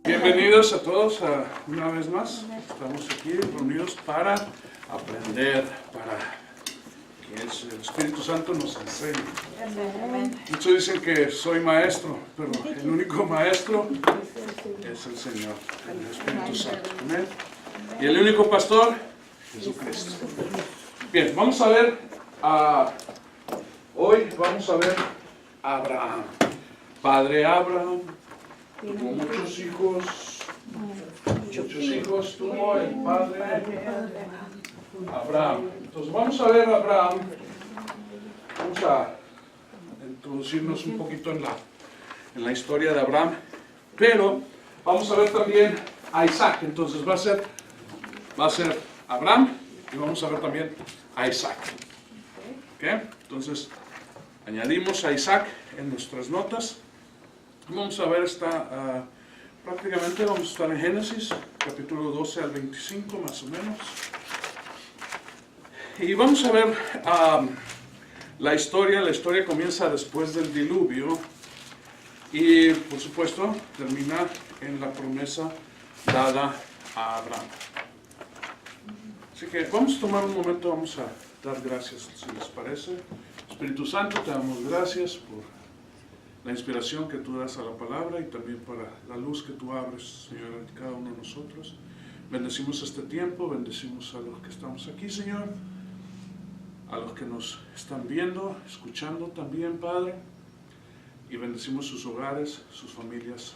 Bienvenidos a todos una vez más. Estamos aquí reunidos para aprender, para que el Espíritu Santo nos enseñe. Muchos dicen que soy maestro, pero el único maestro es el Señor, el Espíritu Santo. Amén. Y el único pastor, Jesucristo. Bien, vamos a ver, hoy vamos a ver a Abraham. Padre Abraham tuvo muchos hijos tuvo el padre Abraham. Entonces vamos a ver a Abraham, vamos a introducirnos un poquito en la historia de Abraham, pero vamos a ver también a Isaac. Entonces va a ser Abraham y vamos a ver también a Isaac. ¿Okay? Entonces añadimos a Isaac en nuestras notas. Vamos a ver prácticamente vamos a estar en Génesis, capítulo 12 al 25 más o menos. Y vamos a ver la historia comienza después del diluvio y por supuesto termina en la promesa dada a Abraham. Así que vamos a tomar un momento, vamos a dar gracias, si les parece. Espíritu Santo, te damos gracias por la inspiración que tú das a la palabra y también para la luz que tú abres, Señor, en cada uno de nosotros. Bendecimos este tiempo, bendecimos a los que estamos aquí, Señor, a los que nos están viendo, escuchando también, Padre, y bendecimos sus hogares, sus familias.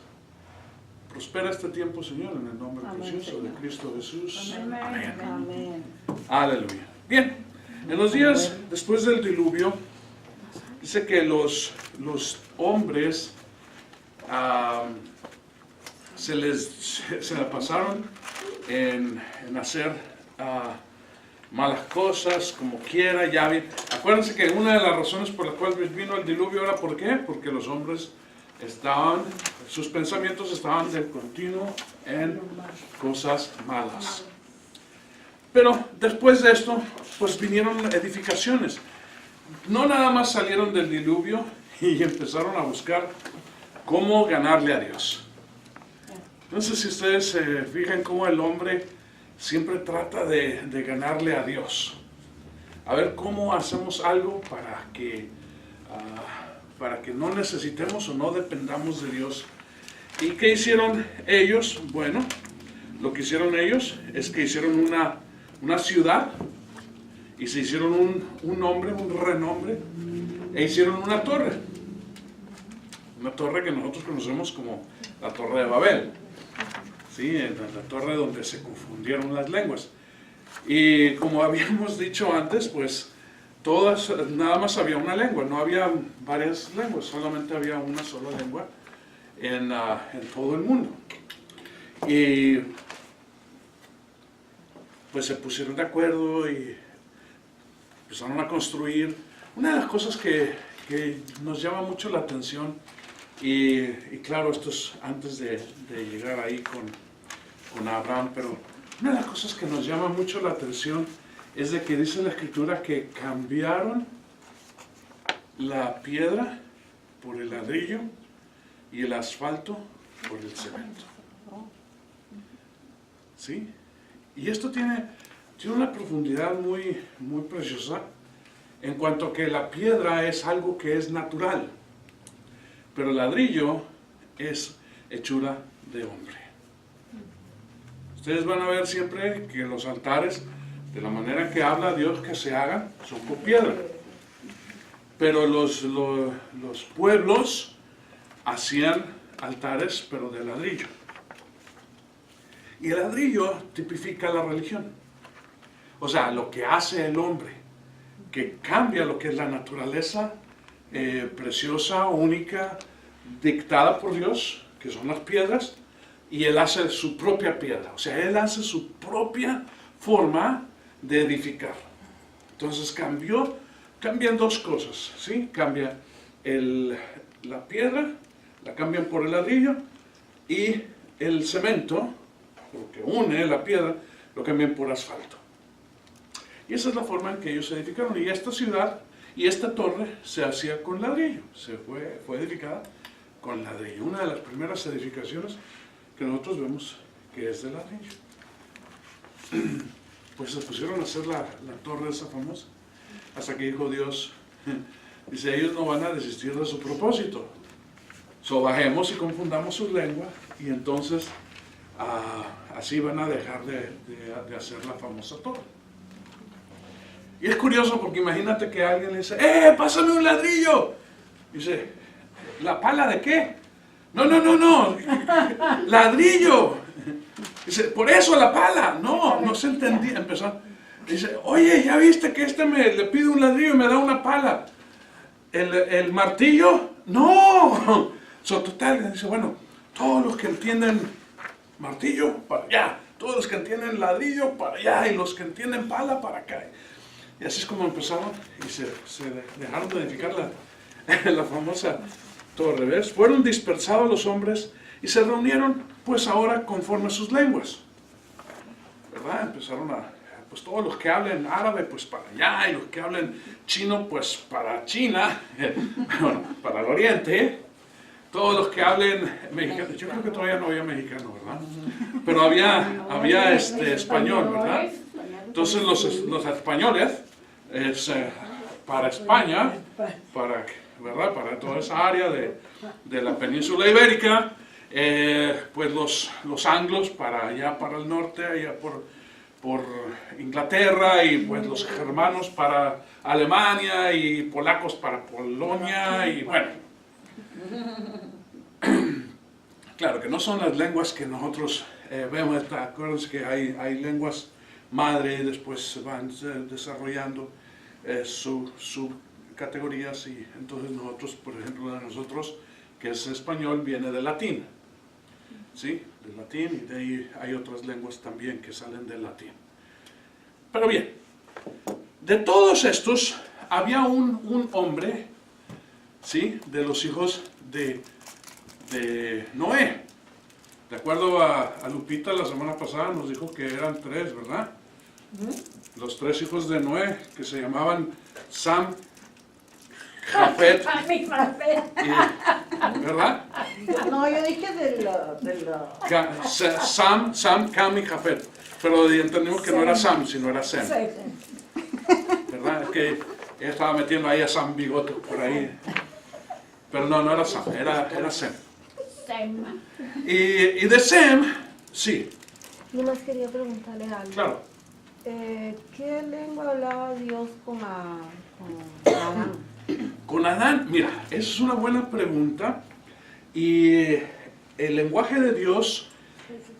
Prospera este tiempo, Señor, en el nombre precioso de Cristo Jesús. Amén. Amén. Aleluya. Bien, en los días después del diluvio, dice que los hombres se la pasaron en hacer malas cosas, como quiera. Acuérdense que una de las razones por las cuales vino el diluvio era ¿por qué? Porque los hombres sus pensamientos estaban de continuo en cosas malas. Pero después de esto, pues vinieron edificaciones. No nada más salieron del diluvio y empezaron a buscar cómo ganarle a Dios. Entonces, si ustedes se fijan cómo el hombre siempre trata de ganarle a Dios. A ver cómo hacemos algo para que no necesitemos o no dependamos de Dios. ¿Y qué hicieron ellos? Bueno, lo que hicieron ellos es que hicieron una ciudad y se hicieron un nombre, un renombre, e hicieron una torre que nosotros conocemos como la Torre de Babel, ¿sí? La torre donde se confundieron las lenguas. Y como habíamos dicho antes, pues nada más había una lengua, no había varias lenguas, solamente había una sola lengua en todo el mundo. Y pues se pusieron de acuerdo y empezaron a construir. Una de las cosas que nos llama mucho la atención, y claro, esto es antes de llegar ahí con Abraham, pero una de las cosas que nos llama mucho la atención es de que dice la Escritura que cambiaron la piedra por el ladrillo y el asfalto por el cemento. ¿Sí? Y esto tiene una profundidad muy, muy preciosa, en cuanto a que la piedra es algo que es natural, pero el ladrillo es hechura de hombre. Ustedes van a ver siempre que los altares, de la manera que habla Dios que se hagan, son con piedra. Pero los pueblos hacían altares, pero de ladrillo. Y el ladrillo tipifica la religión. O sea, lo que hace el hombre, que cambia lo que es la naturaleza preciosa, única, dictada por Dios, que son las piedras, y él hace su propia piedra. O sea, él hace su propia forma de edificar. Entonces cambian dos cosas, ¿sí? Cambia la piedra, la cambian por el ladrillo, y el cemento, lo que une la piedra, lo cambian por asfalto. Y esa es la forma en que ellos se edificaron. Y esta ciudad y esta torre se hacía con ladrillo, fue edificada con ladrillo. Una de las primeras edificaciones que nosotros vemos que es de ladrillo. Pues se pusieron a hacer la torre esa famosa, hasta que dijo Dios, dice, ellos no van a desistir de su propósito. So bajemos y confundamos sus lenguas, y entonces así van a dejar de hacer la famosa torre. Y es curioso porque imagínate que alguien le dice, pásame un ladrillo. Dice, ¿la pala de qué? No, ladrillo. Dice, por eso la pala. No se entendía. Empezó, dice, oye, ¿ya viste que le pide un ladrillo y me da una pala? ¿El martillo? No. Total, dice, bueno, todos los que entienden martillo, para allá. Todos los que entienden ladrillo, para allá. Y los que entienden pala, para acá. Y así es como empezaron y se dejaron de edificar la famosa torre. ¿Ves? Fueron dispersados los hombres y se reunieron pues ahora conforme a sus lenguas. ¿Verdad? Empezaron pues todos los que hablen árabe pues para allá, y los que hablen chino pues para China, bueno, para el oriente. Todos los que hablen mexicano, yo creo que todavía no había mexicano, ¿verdad? Pero había español, ¿verdad? Entonces los españoles para España, ¿verdad? Para toda esa área de la península ibérica, pues los anglos para allá, para el norte, allá por Inglaterra, y pues los germanos para Alemania, y polacos para Polonia, y bueno. Claro que no son las lenguas que nosotros vemos. Acuérdense que hay lenguas madre, y después se van desarrollando subcategorías, y entonces nosotros, por ejemplo, que es español, viene del latín, ¿sí? Del latín, y de ahí hay otras lenguas también que salen del latín. Pero bien, de todos estos, había un hombre, ¿sí? De los hijos de Noé. De acuerdo a Lupita, la semana pasada nos dijo que eran 3, ¿verdad? Los 3 hijos de Noé, que se llamaban Sam, Jafet, ¿verdad? No, yo dije Sam, Cam y Jafet. Pero entendimos que no era Sam, sino era Sem. ¿Verdad? Que ella estaba metiendo ahí a Sam Bigote por ahí. Pero no era Sam, era Sem. Y de Sem, sí. Nomás quería preguntarle algo. Claro. ¿Qué lengua hablaba Dios con Adán? Con Adán, mira, esa es una buena pregunta. Y el lenguaje de Dios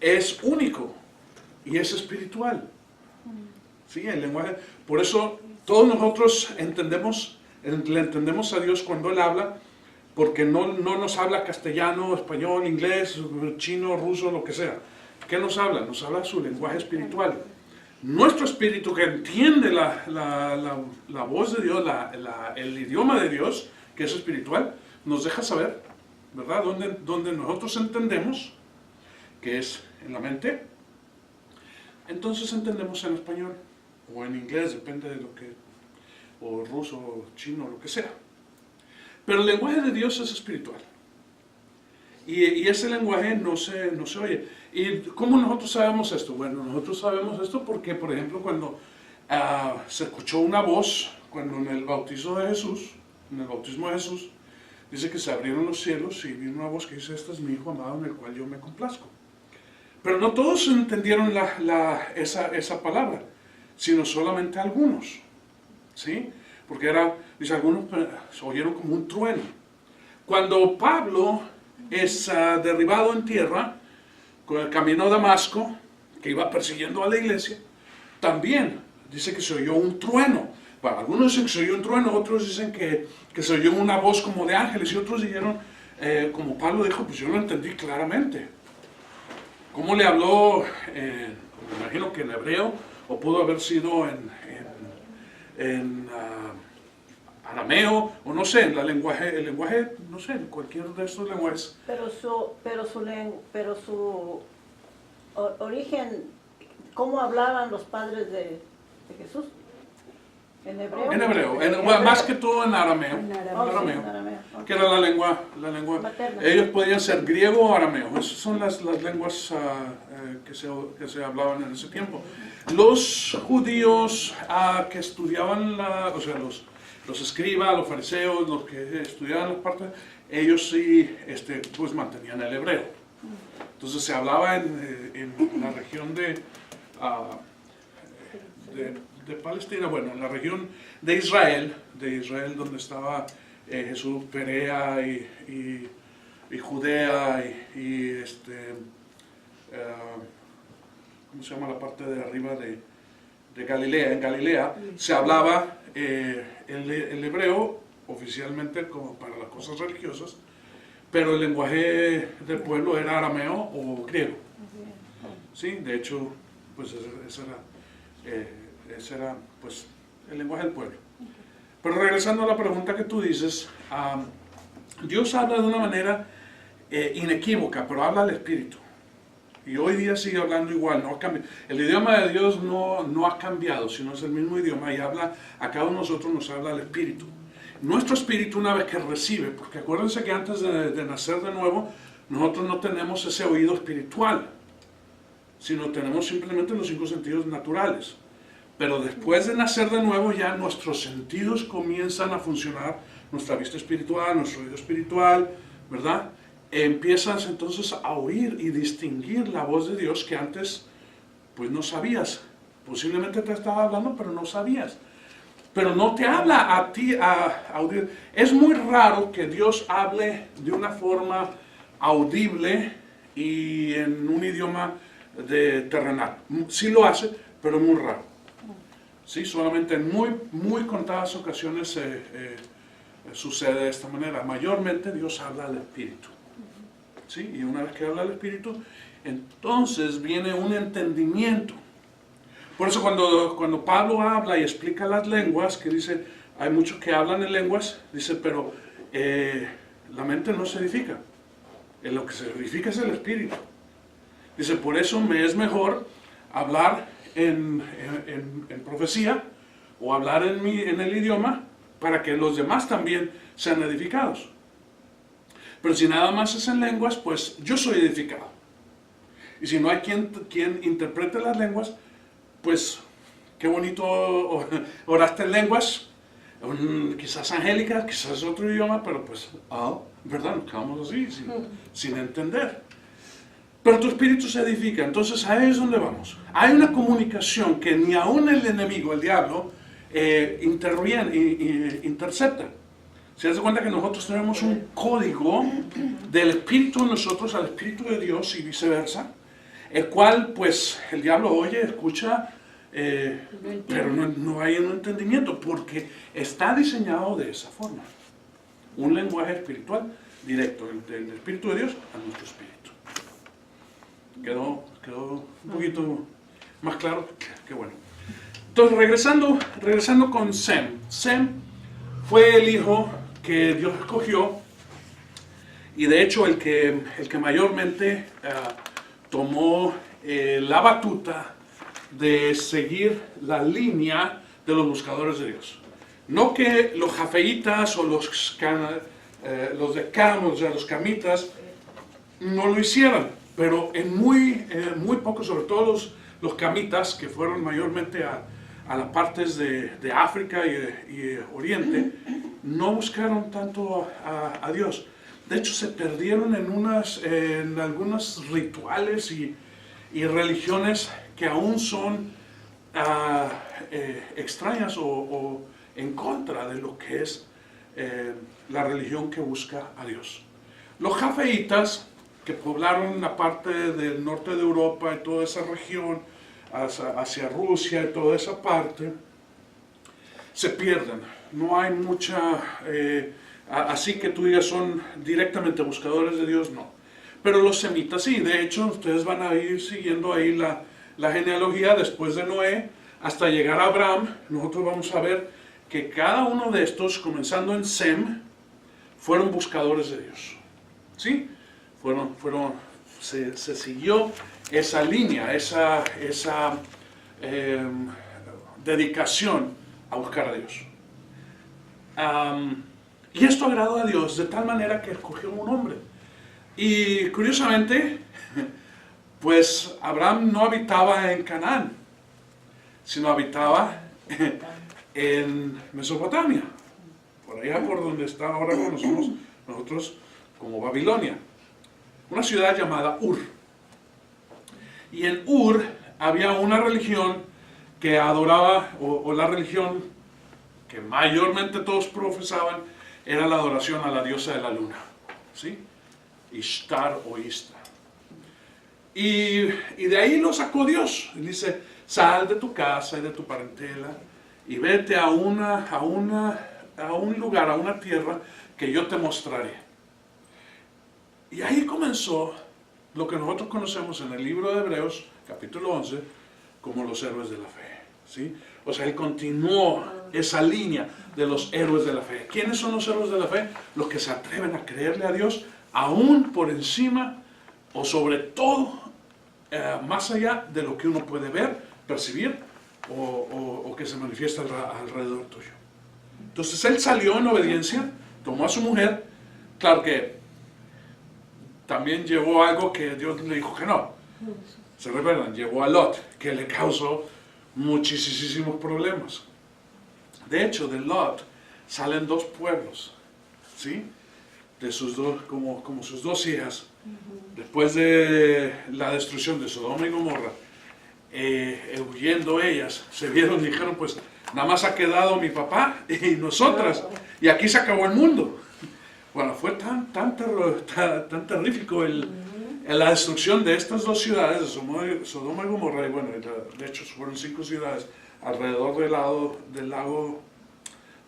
es único y es espiritual. Sí, el lenguaje. Por eso todos nosotros le entendemos a Dios cuando Él habla, porque no nos habla castellano, español, inglés, chino, ruso, lo que sea. ¿Qué nos habla? Nos habla su lenguaje espiritual. Nuestro espíritu, que entiende la voz de Dios, el idioma de Dios, que es espiritual, nos deja saber, ¿verdad? Donde nosotros entendemos, que es en la mente, entonces entendemos en español, o en inglés, depende de o ruso, o chino, lo que sea. Pero el lenguaje de Dios es espiritual. Y ese lenguaje no se oye. ¿Y cómo nosotros sabemos esto? Bueno, nosotros sabemos esto porque, por ejemplo, cuando se escuchó una voz, cuando en el bautismo de Jesús, dice que se abrieron los cielos y vino una voz que dice, este es mi Hijo amado en el cual yo me complazco. Pero no todos entendieron esa palabra, sino solamente algunos, ¿sí? Porque dice, algunos oyeron como un trueno. Cuando Pablo es derribado en tierra, con el camino a Damasco, que iba persiguiendo a la iglesia, también dice que se oyó un trueno. Bueno, algunos dicen que se oyó un trueno, otros dicen que se oyó una voz como de ángeles, y otros dijeron, como Pablo dijo, pues yo lo entendí claramente. ¿Cómo le habló? Me imagino que en hebreo, o pudo haber sido en arameo, o no sé, el lenguaje, no sé, cualquier de estos lenguajes. Pero su origen, ¿cómo hablaban los padres de Jesús? ¿En hebreo? En hebreo, bueno, más que todo en arameo. Oh, sí, Arameo. en arameo. Ok. Que era la lengua. Materna. Ellos podían ser griego o arameo. Esas son las lenguas que se hablaban en ese tiempo. Los judíos que estudiaban, o sea, los escribas, los fariseos, los que estudiaban las partes, ellos sí pues mantenían el hebreo. Entonces se hablaba en la región de Palestina, bueno, en la región de Israel donde estaba Jesús, Perea y Judea ¿cómo se llama la parte de arriba de Galilea? En Galilea se hablaba el hebreo oficialmente como para las cosas religiosas, pero el lenguaje del pueblo era arameo o griego. Sí, de hecho, pues ese era pues el lenguaje del pueblo. Pero regresando a la pregunta que tú dices, Dios habla de una manera inequívoca, pero habla al Espíritu. Y hoy día sigue hablando igual, no ha cambiado. El idioma de Dios no ha cambiado, sino es el mismo idioma y habla, a cada uno de nosotros nos habla el Espíritu. Nuestro espíritu, una vez que recibe, porque acuérdense que antes de nacer de nuevo, nosotros no tenemos ese oído espiritual, sino tenemos simplemente los 5 sentidos naturales. Pero después de nacer de nuevo, ya nuestros sentidos comienzan a funcionar, nuestra vista espiritual, nuestro oído espiritual, ¿verdad? Empiezas entonces a oír y distinguir la voz de Dios que antes pues no sabías. Posiblemente te estaba hablando, pero no sabías. Pero no te habla a ti audible. Es muy raro que Dios hable de una forma audible y en un idioma terrenal. Sí lo hace, pero es muy raro. Sí, solamente en muy contadas ocasiones sucede de esta manera. Mayormente Dios habla al Espíritu. ¿Sí? Y una vez que habla al Espíritu, entonces viene un entendimiento. Por eso cuando Pablo habla y explica las lenguas, que dice, hay muchos que hablan en lenguas, dice, pero la mente no se edifica. Lo que se edifica es el Espíritu. Dice, por eso me es mejor hablar en profecía o hablar en el idioma para que los demás también sean edificados. Pero si nada más es en lenguas, pues yo soy edificado. Y si no hay quien interprete las lenguas, pues qué bonito oraste en lenguas, quizás angélicas, quizás otro idioma, pero pues, ¿verdad? Nos quedamos así, sin entender. Pero tu espíritu se edifica, entonces ahí es donde vamos. Hay una comunicación que ni aún el enemigo, el diablo, intercepta. Se das cuenta que nosotros tenemos un código del espíritu de nosotros al espíritu de Dios y viceversa, el cual pues el diablo oye, escucha, pero no hay un entendimiento porque está diseñado de esa forma. Un lenguaje espiritual directo del espíritu de Dios a nuestro espíritu. Quedó un poquito más claro, qué bueno. Entonces regresando con Sem. Sem fue el hijo que Dios escogió y de hecho el que mayormente tomó la batuta de seguir la línea de los buscadores de Dios. No que los jafeitas o los de Cam, o sea, los camitas, no lo hicieran, pero en muy pocos, sobre todo los camitas, que fueron mayormente a las partes de África y Oriente, no buscaron tanto a Dios. De hecho, se perdieron en algunos rituales y religiones que aún son extrañas o en contra de lo que es la religión que busca a Dios. Los jafeitas, que poblaron la parte del norte de Europa y toda esa región, hacia Rusia y toda esa parte, se pierden. No hay mucha, así que tú digas son directamente buscadores de Dios, no. Pero los semitas sí, de hecho ustedes van a ir siguiendo ahí la genealogía después de Noé hasta llegar a Abraham. Nosotros vamos a ver que cada uno de estos, comenzando en Sem, fueron buscadores de Dios. ¿Sí? Se siguió esa línea, esa dedicación a buscar a Dios. Y esto agradó a Dios de tal manera que escogió un hombre. Y curiosamente, pues Abraham no habitaba en Canaán, sino habitaba en Mesopotamia, por allá por donde está ahora conocemos nosotros como Babilonia, una ciudad llamada Ur. Y en Ur había una religión que adoraba, o la religión que mayormente todos profesaban, era la adoración a la diosa de la luna, ¿sí? Ishtar o Istra. Y de ahí lo sacó Dios. Y dice, sal de tu casa y de tu parentela y vete a un lugar, a una tierra que yo te mostraré. Y ahí comenzó lo que nosotros conocemos en el libro de Hebreos, capítulo 11, como los héroes de la fe, ¿sí? O sea, él continuó esa línea de los héroes de la fe. ¿Quiénes son los héroes de la fe? Los que se atreven a creerle a Dios, aún por encima o sobre todo, más allá de lo que uno puede ver, percibir o que se manifiesta alrededor tuyo. Entonces él salió en obediencia, tomó a su mujer, claro que también llevó algo que Dios le dijo que no. ¿Se recuerdan? Llevó a Lot, que le causó muchísimos problemas. De hecho, de Lot salen dos pueblos, ¿sí? De sus dos, como sus dos hijas, después de la destrucción de Sodoma y Gomorra, huyendo ellas, se vieron y dijeron, pues nada más ha quedado mi papá y nosotras, y aquí se acabó el mundo. Bueno, fue tan terrífico la destrucción de estas dos ciudades, de Sodoma y Gomorra, y bueno, de hecho fueron 5 ciudades alrededor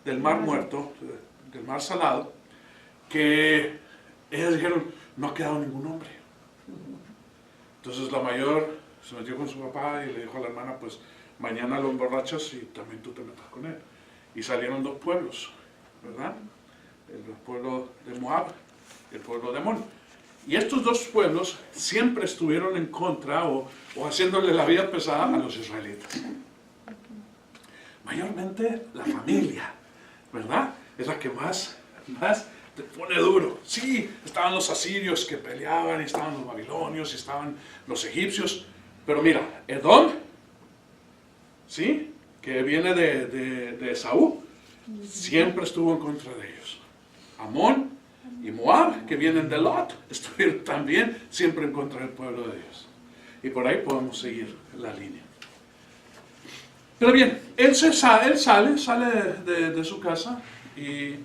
del Mar Muerto, del Mar Salado, que ellas dijeron, no ha quedado ningún hombre. Entonces la mayor se metió con su papá y le dijo a la hermana, pues mañana lo emborrachas y también tú te metas con él. Y salieron 2 pueblos, ¿verdad? El pueblo de Moab y el pueblo de Amón. Y estos 2 pueblos siempre estuvieron en contra o haciéndole la vida pesada a los israelitas. Mayormente la familia, ¿verdad? Es la que más te pone duro. Sí, estaban los asirios que peleaban, y estaban los babilonios, y estaban los egipcios. Pero mira, Edom, ¿sí? Que viene de Esaú, siempre estuvo en contra de ellos. Amón y Moab, que vienen de Lot, estuvieron también siempre en contra del pueblo de Dios. Y por ahí podemos seguir la línea. Pero bien, él sale de su casa y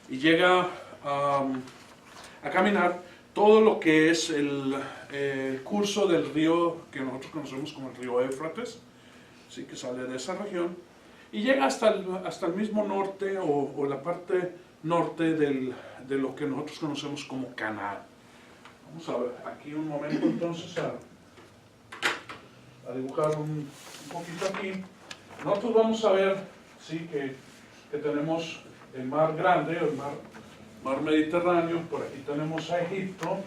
llega a caminar todo lo que es el curso del río que nosotros conocemos como el río Éufrates, ¿sí? Que sale de esa región y llega hasta el mismo norte o la parte norte de lo que nosotros conocemos como Canaán. Vamos a ver aquí un momento entonces a dibujar un poquito aquí. Nosotros vamos a ver, ¿sí? que tenemos el mar grande, el mar Mediterráneo, por aquí tenemos a Egipto,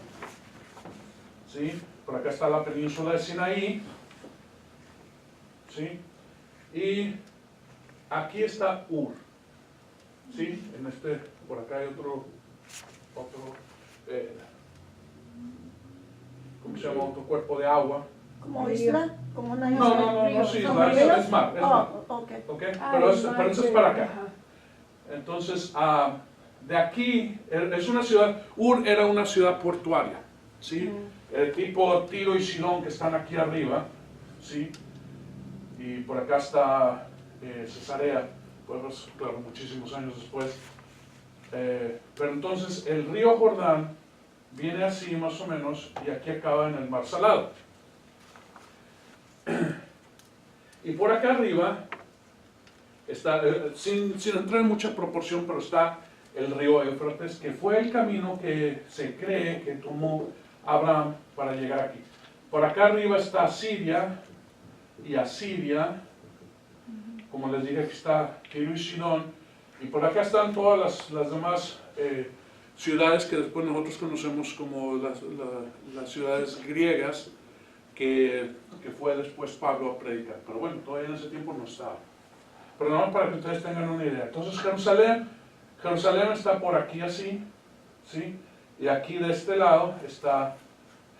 ¿sí? Por acá está la península de Sinaí, ¿sí? Y aquí está Ur, ¿sí? Por acá hay otro ¿cómo se llama? Otro cuerpo de agua. ¿Como isla? ¿Como una isla? No, sí, es mar. Okay. ¿Okay? Pero eso es para acá. Entonces, de aquí, es una ciudad, Ur era una ciudad portuaria, ¿sí? Tipo Tiro y Sidón que están aquí arriba, ¿sí? Y por acá está Cesarea, pues claro, muchísimos años después. Pero entonces el río Jordán viene así más o menos y aquí acaba en el Mar Salado. Y por acá arriba está, sin entrar en mucha proporción, pero está el río Éufrates, que fue el camino que se cree que tomó Abraham para llegar aquí. Por acá arriba está Siria y Asiria, como les dije, aquí está Tiro y Sidón, y por acá están todas las demás ciudades que después nosotros conocemos como las ciudades griegas, que fue después Pablo a predicar. Pero bueno, todavía en ese tiempo no estaba. Perdón, para que ustedes tengan una idea. Entonces Jerusalén está por aquí así, ¿sí? Y aquí de este lado está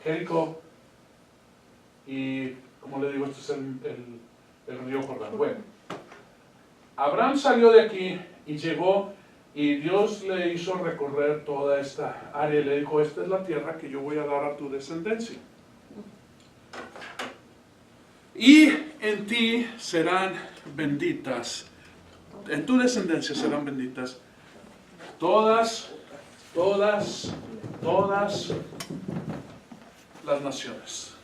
Jericó. Y, como le digo, este es el río Jordán. Bueno, Abraham salió de aquí y llegó, y Dios le hizo recorrer toda esta área y le dijo, esta es la tierra que yo voy a dar a tu descendencia. Y en ti serán benditas, en tu descendencia serán benditas todas las naciones.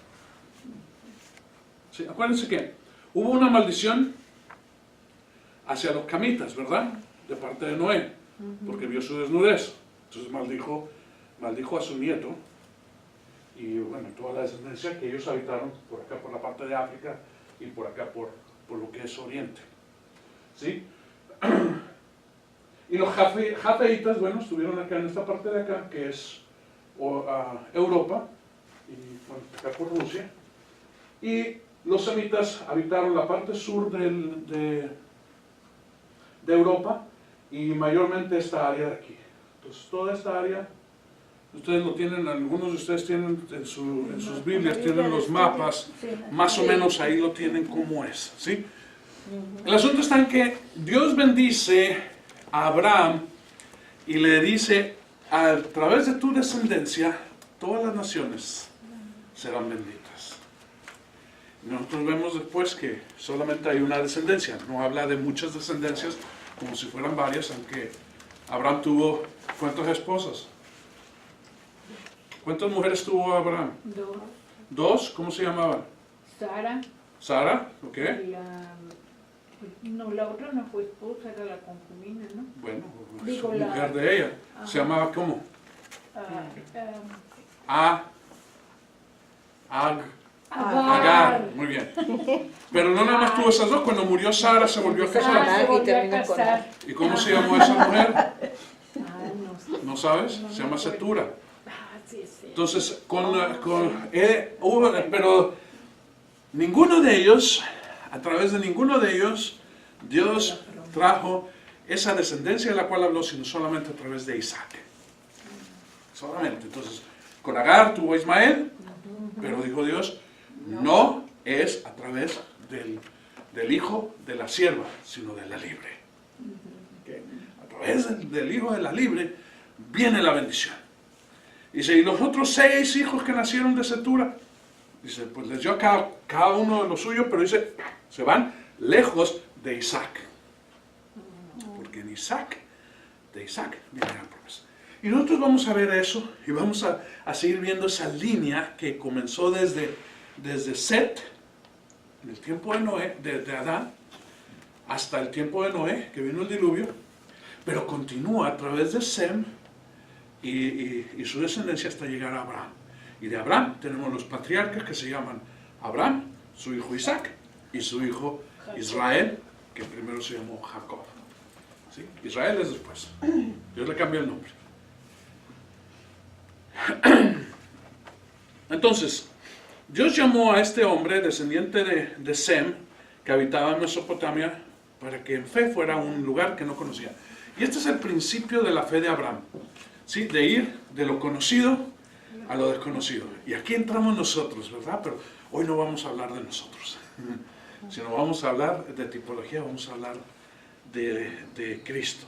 Sí, acuérdense que hubo una maldición hacia los camitas, ¿verdad? De parte de Noé, porque vio su desnudez. Entonces maldijo a su nieto y bueno, toda la descendencia que ellos habitaron por acá, por la parte de África y por acá, por lo que es Oriente. ¿Sí? Y los jafeitas, bueno, estuvieron acá en esta parte de acá, que es Europa, y bueno, acá por Rusia. Y los semitas habitaron la parte sur de Europa y mayormente esta área de aquí. Entonces toda esta área, ustedes lo tienen, algunos de ustedes tienen en sus Biblias, tienen los mapas, más o menos ahí lo tienen como es, ¿sí? El asunto está en que Dios bendice a Abraham y le dice, a través de tu descendencia, todas las naciones serán benditas. Nosotros vemos después que solamente hay una descendencia, no habla de muchas descendencias como si fueran varias, aunque Abraham tuvo, ¿cuántas esposas? ¿Cuántas mujeres tuvo Abraham? Dos. ¿Dos? ¿Cómo se llamaban? Sara. Sara, ¿ok? La otra no fue esposa, era la concubina, ¿no? Bueno, Digo, es mujer de ella. Ajá. ¿Se llamaba cómo? Agar, muy bien. Pero no nada más tuvo esas dos, cuando murió Sara se volvió a casar. Se volvió a casar. ¿Y cómo se llamó esa mujer? No sé. ¿No sabes? No Se me llama acuerdo. Setura. Sí, sí. Entonces, pero ninguno de ellos, a través de ninguno de ellos, Dios trajo esa descendencia de la cual habló, sino solamente a través de Isaac. Solamente. Entonces, con Agar tuvo a Ismael, pero dijo Dios, no es a través del hijo de la sierva, sino de la libre. ¿Okay? A través del hijo de la libre viene la bendición. Dice, y los otros 6 hijos que nacieron de Setura, dice, pues les dio a cada uno de los suyos, pero dice, se van lejos de Isaac. Porque en de Isaac viene la promesa. Y nosotros vamos a ver eso, y vamos a seguir viendo esa línea que comenzó desde Set, en el tiempo de Noé, de Adán, hasta el tiempo de Noé, que vino el diluvio, pero continúa a través de Sem, y su descendencia hasta llegar a Abraham. Y de Abraham tenemos los patriarcas que se llaman Abraham, su hijo Isaac, y su hijo Israel, que primero se llamó Jacob. ¿Sí? Israel es después. Dios le cambió el nombre. Entonces, Dios llamó a este hombre, descendiente de Sem, que habitaba en Mesopotamia, para que en fe fuera un lugar que no conocía. Y este es el principio de la fe de Abraham. ¿Sí? De ir de lo conocido a lo desconocido. Y aquí entramos nosotros, ¿verdad? Pero hoy no vamos a hablar de nosotros, sino vamos a hablar de tipología, vamos a hablar de Cristo.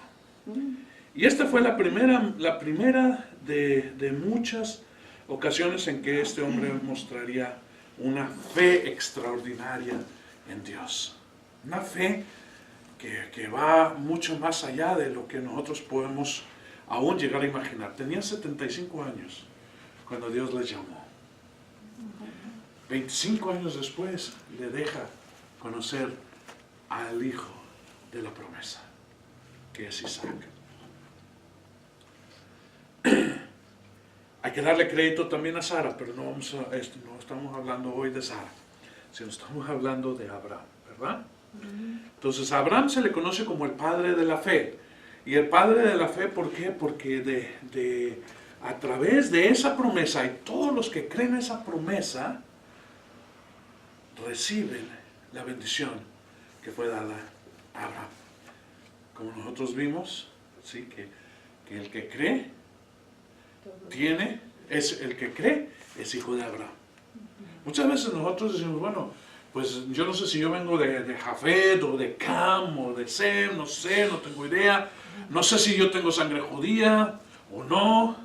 Y esta fue la primera de muchas ocasiones en que este hombre mostraría una fe extraordinaria en Dios. Una fe que va mucho más allá de lo que nosotros podemos aún llegar a imaginar. Tenía 75 años cuando Dios le llamó. 25 años después le deja conocer al hijo de la promesa, que es Isaac. Hay que darle crédito también a Sara, pero no estamos hablando hoy de Sara, sino estamos hablando de Abraham, ¿verdad? Entonces a Abraham se le conoce como el padre de la fe. Y el padre de la fe, ¿por qué? Porque a través de esa promesa, y todos los que creen esa promesa, reciben la bendición que fue dada Abraham. Como nosotros vimos, ¿sí? que el que cree es hijo de Abraham. Muchas veces nosotros decimos, bueno, pues yo no sé si yo vengo de Jafet o de Cam o de Sem, no sé, no tengo idea. No sé si yo tengo sangre judía o no.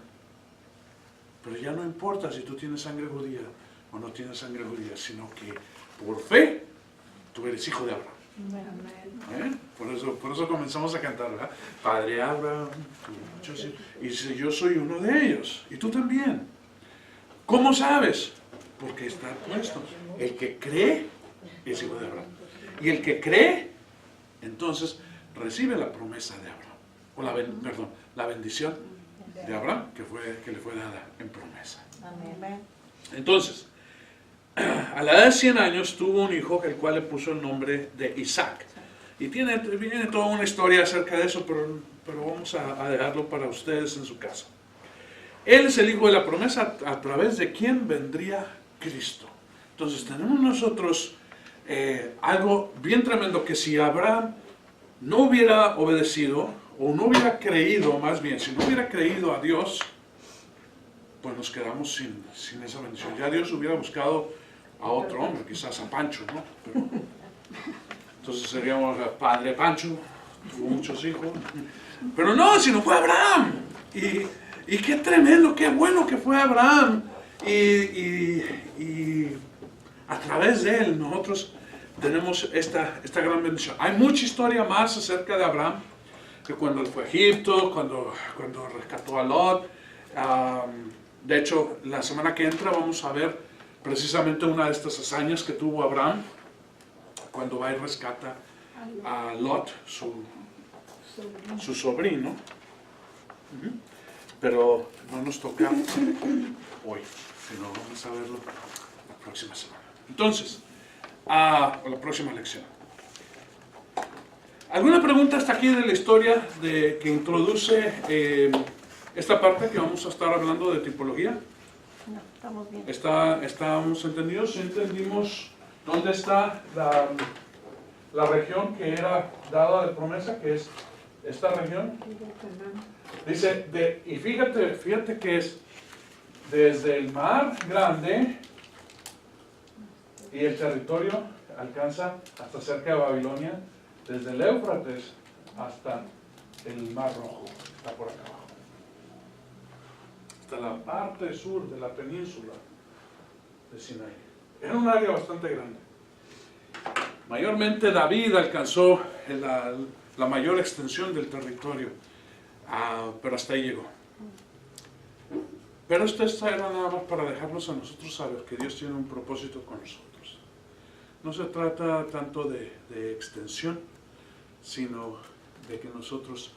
Pero ya no importa si tú tienes sangre judía o no tienes sangre judía, sino que por fe tú eres hijo de Abraham. Amén. Por eso comenzamos a cantar, ¿verdad? Padre Abraham, y dice, yo soy uno de ellos, y tú también. ¿Cómo sabes? Porque está puesto. El que cree es hijo de Abraham. Y el que cree, entonces recibe la promesa de Abraham. O la bendición de Abraham que le fue dada en promesa. Amén. Entonces, a la edad de 100 años tuvo un hijo, el cual le puso el nombre de Isaac. Y viene toda una historia acerca de eso, pero vamos a dejarlo para ustedes en su casa. Él es el hijo de la promesa a través de quien vendría Cristo. Entonces tenemos nosotros algo bien tremendo, que si Abraham no hubiera obedecido, o no hubiera creído, más bien, si no hubiera creído a Dios, pues nos quedamos sin esa bendición. Ya Dios hubiera buscado a otro hombre, quizás a Pancho, ¿no? Pero, entonces seríamos padre Pancho, tuvo muchos hijos. Pero no, sino fue Abraham. Y qué tremendo, qué bueno que fue Abraham. Y a través de él nosotros tenemos esta gran bendición. Hay mucha historia más acerca de Abraham, que cuando él fue a Egipto, cuando rescató a Lot. De hecho, la semana que entra vamos a ver precisamente una de estas hazañas que tuvo Abraham, cuando va y rescata a Lot, su sobrino. Pero no nos toca hoy, sino vamos a verlo la próxima semana. Entonces, o la próxima lección. ¿Alguna pregunta hasta aquí de la historia que introduce esta parte que vamos a estar hablando de tipología? No, estamos bien. ¿Estamos entendidos? ¿Entendimos dónde está la región que era dada de promesa, que es esta región? Dice, y fíjate que es desde el mar grande y el territorio alcanza hasta cerca de Babilonia, desde el Éufrates hasta el Mar Rojo, está por acá abajo. Hasta la parte sur de la península de Sinaí. Era un área bastante grande. Mayormente David alcanzó la mayor extensión del territorio, pero hasta ahí llegó. Pero esto era nada más para dejarnos a nosotros saber que Dios tiene un propósito con nosotros. No se trata tanto de extensión, sino de que nosotros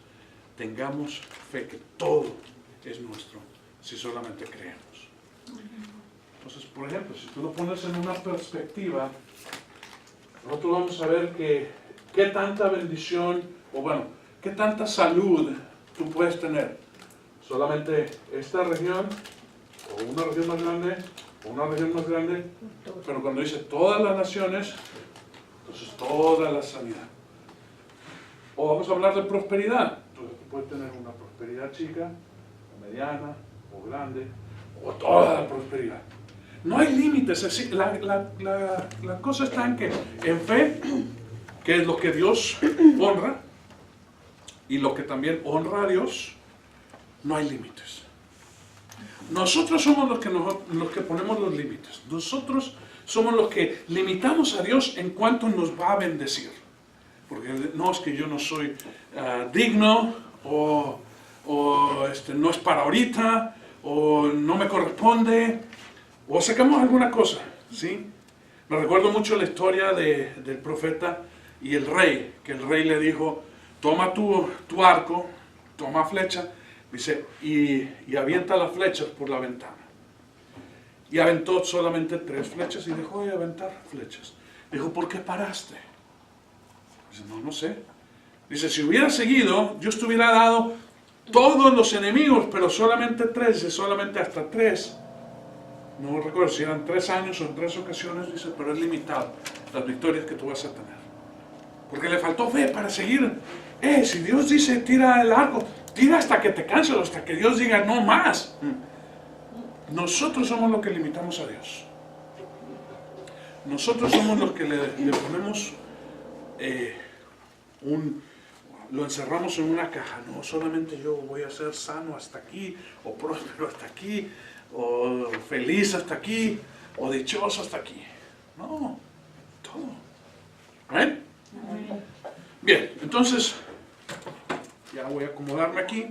tengamos fe que todo es nuestro, si solamente creemos. Entonces, por ejemplo, si tú lo pones en una perspectiva, nosotros vamos a ver qué tanta bendición, o bueno, qué tanta salud tú puedes tener. Solamente esta región, o una región más grande, o una región más grande, pero cuando dice todas las naciones, entonces toda la sanidad. O vamos a hablar de prosperidad. Entonces tú puedes tener una prosperidad chica, o mediana, o grande, o toda la prosperidad. No hay límites. Así, la cosa está en que en fe, que es lo que Dios honra, y lo que también honra a Dios, no hay límites. Nosotros somos los que ponemos los límites. Nosotros somos los que limitamos a Dios en cuanto nos va a bendecir. Porque no es que yo no soy digno, o no es para ahorita, o no me corresponde, o sacamos alguna cosa, ¿sí? Me recuerdo mucho la historia del profeta y el rey, que el rey le dijo, toma tu arco, toma flecha, dice, y avienta las flechas por la ventana. Y aventó solamente 3 flechas y dejó de aventar flechas. Dijo, ¿por qué paraste? Dice, no sé. Dice, si hubiera seguido, yo te hubiera dado todos los enemigos, pero solamente 3, dice, solamente hasta 3. No recuerdo si eran 3 años o en 3 ocasiones, dice, pero es limitado las victorias que tú vas a tener. Porque le faltó fe para seguir. Si Dios dice tira el arco, tira hasta que te canses, hasta que Dios diga no más. Nosotros somos los que limitamos a Dios. Nosotros somos los que le ponemos lo encerramos en una caja. No, solamente yo voy a ser sano hasta aquí, o próspero hasta aquí, o feliz hasta aquí, o dichoso hasta aquí. No, todo. ¿Amén? Bien, entonces ya voy a acomodarme aquí.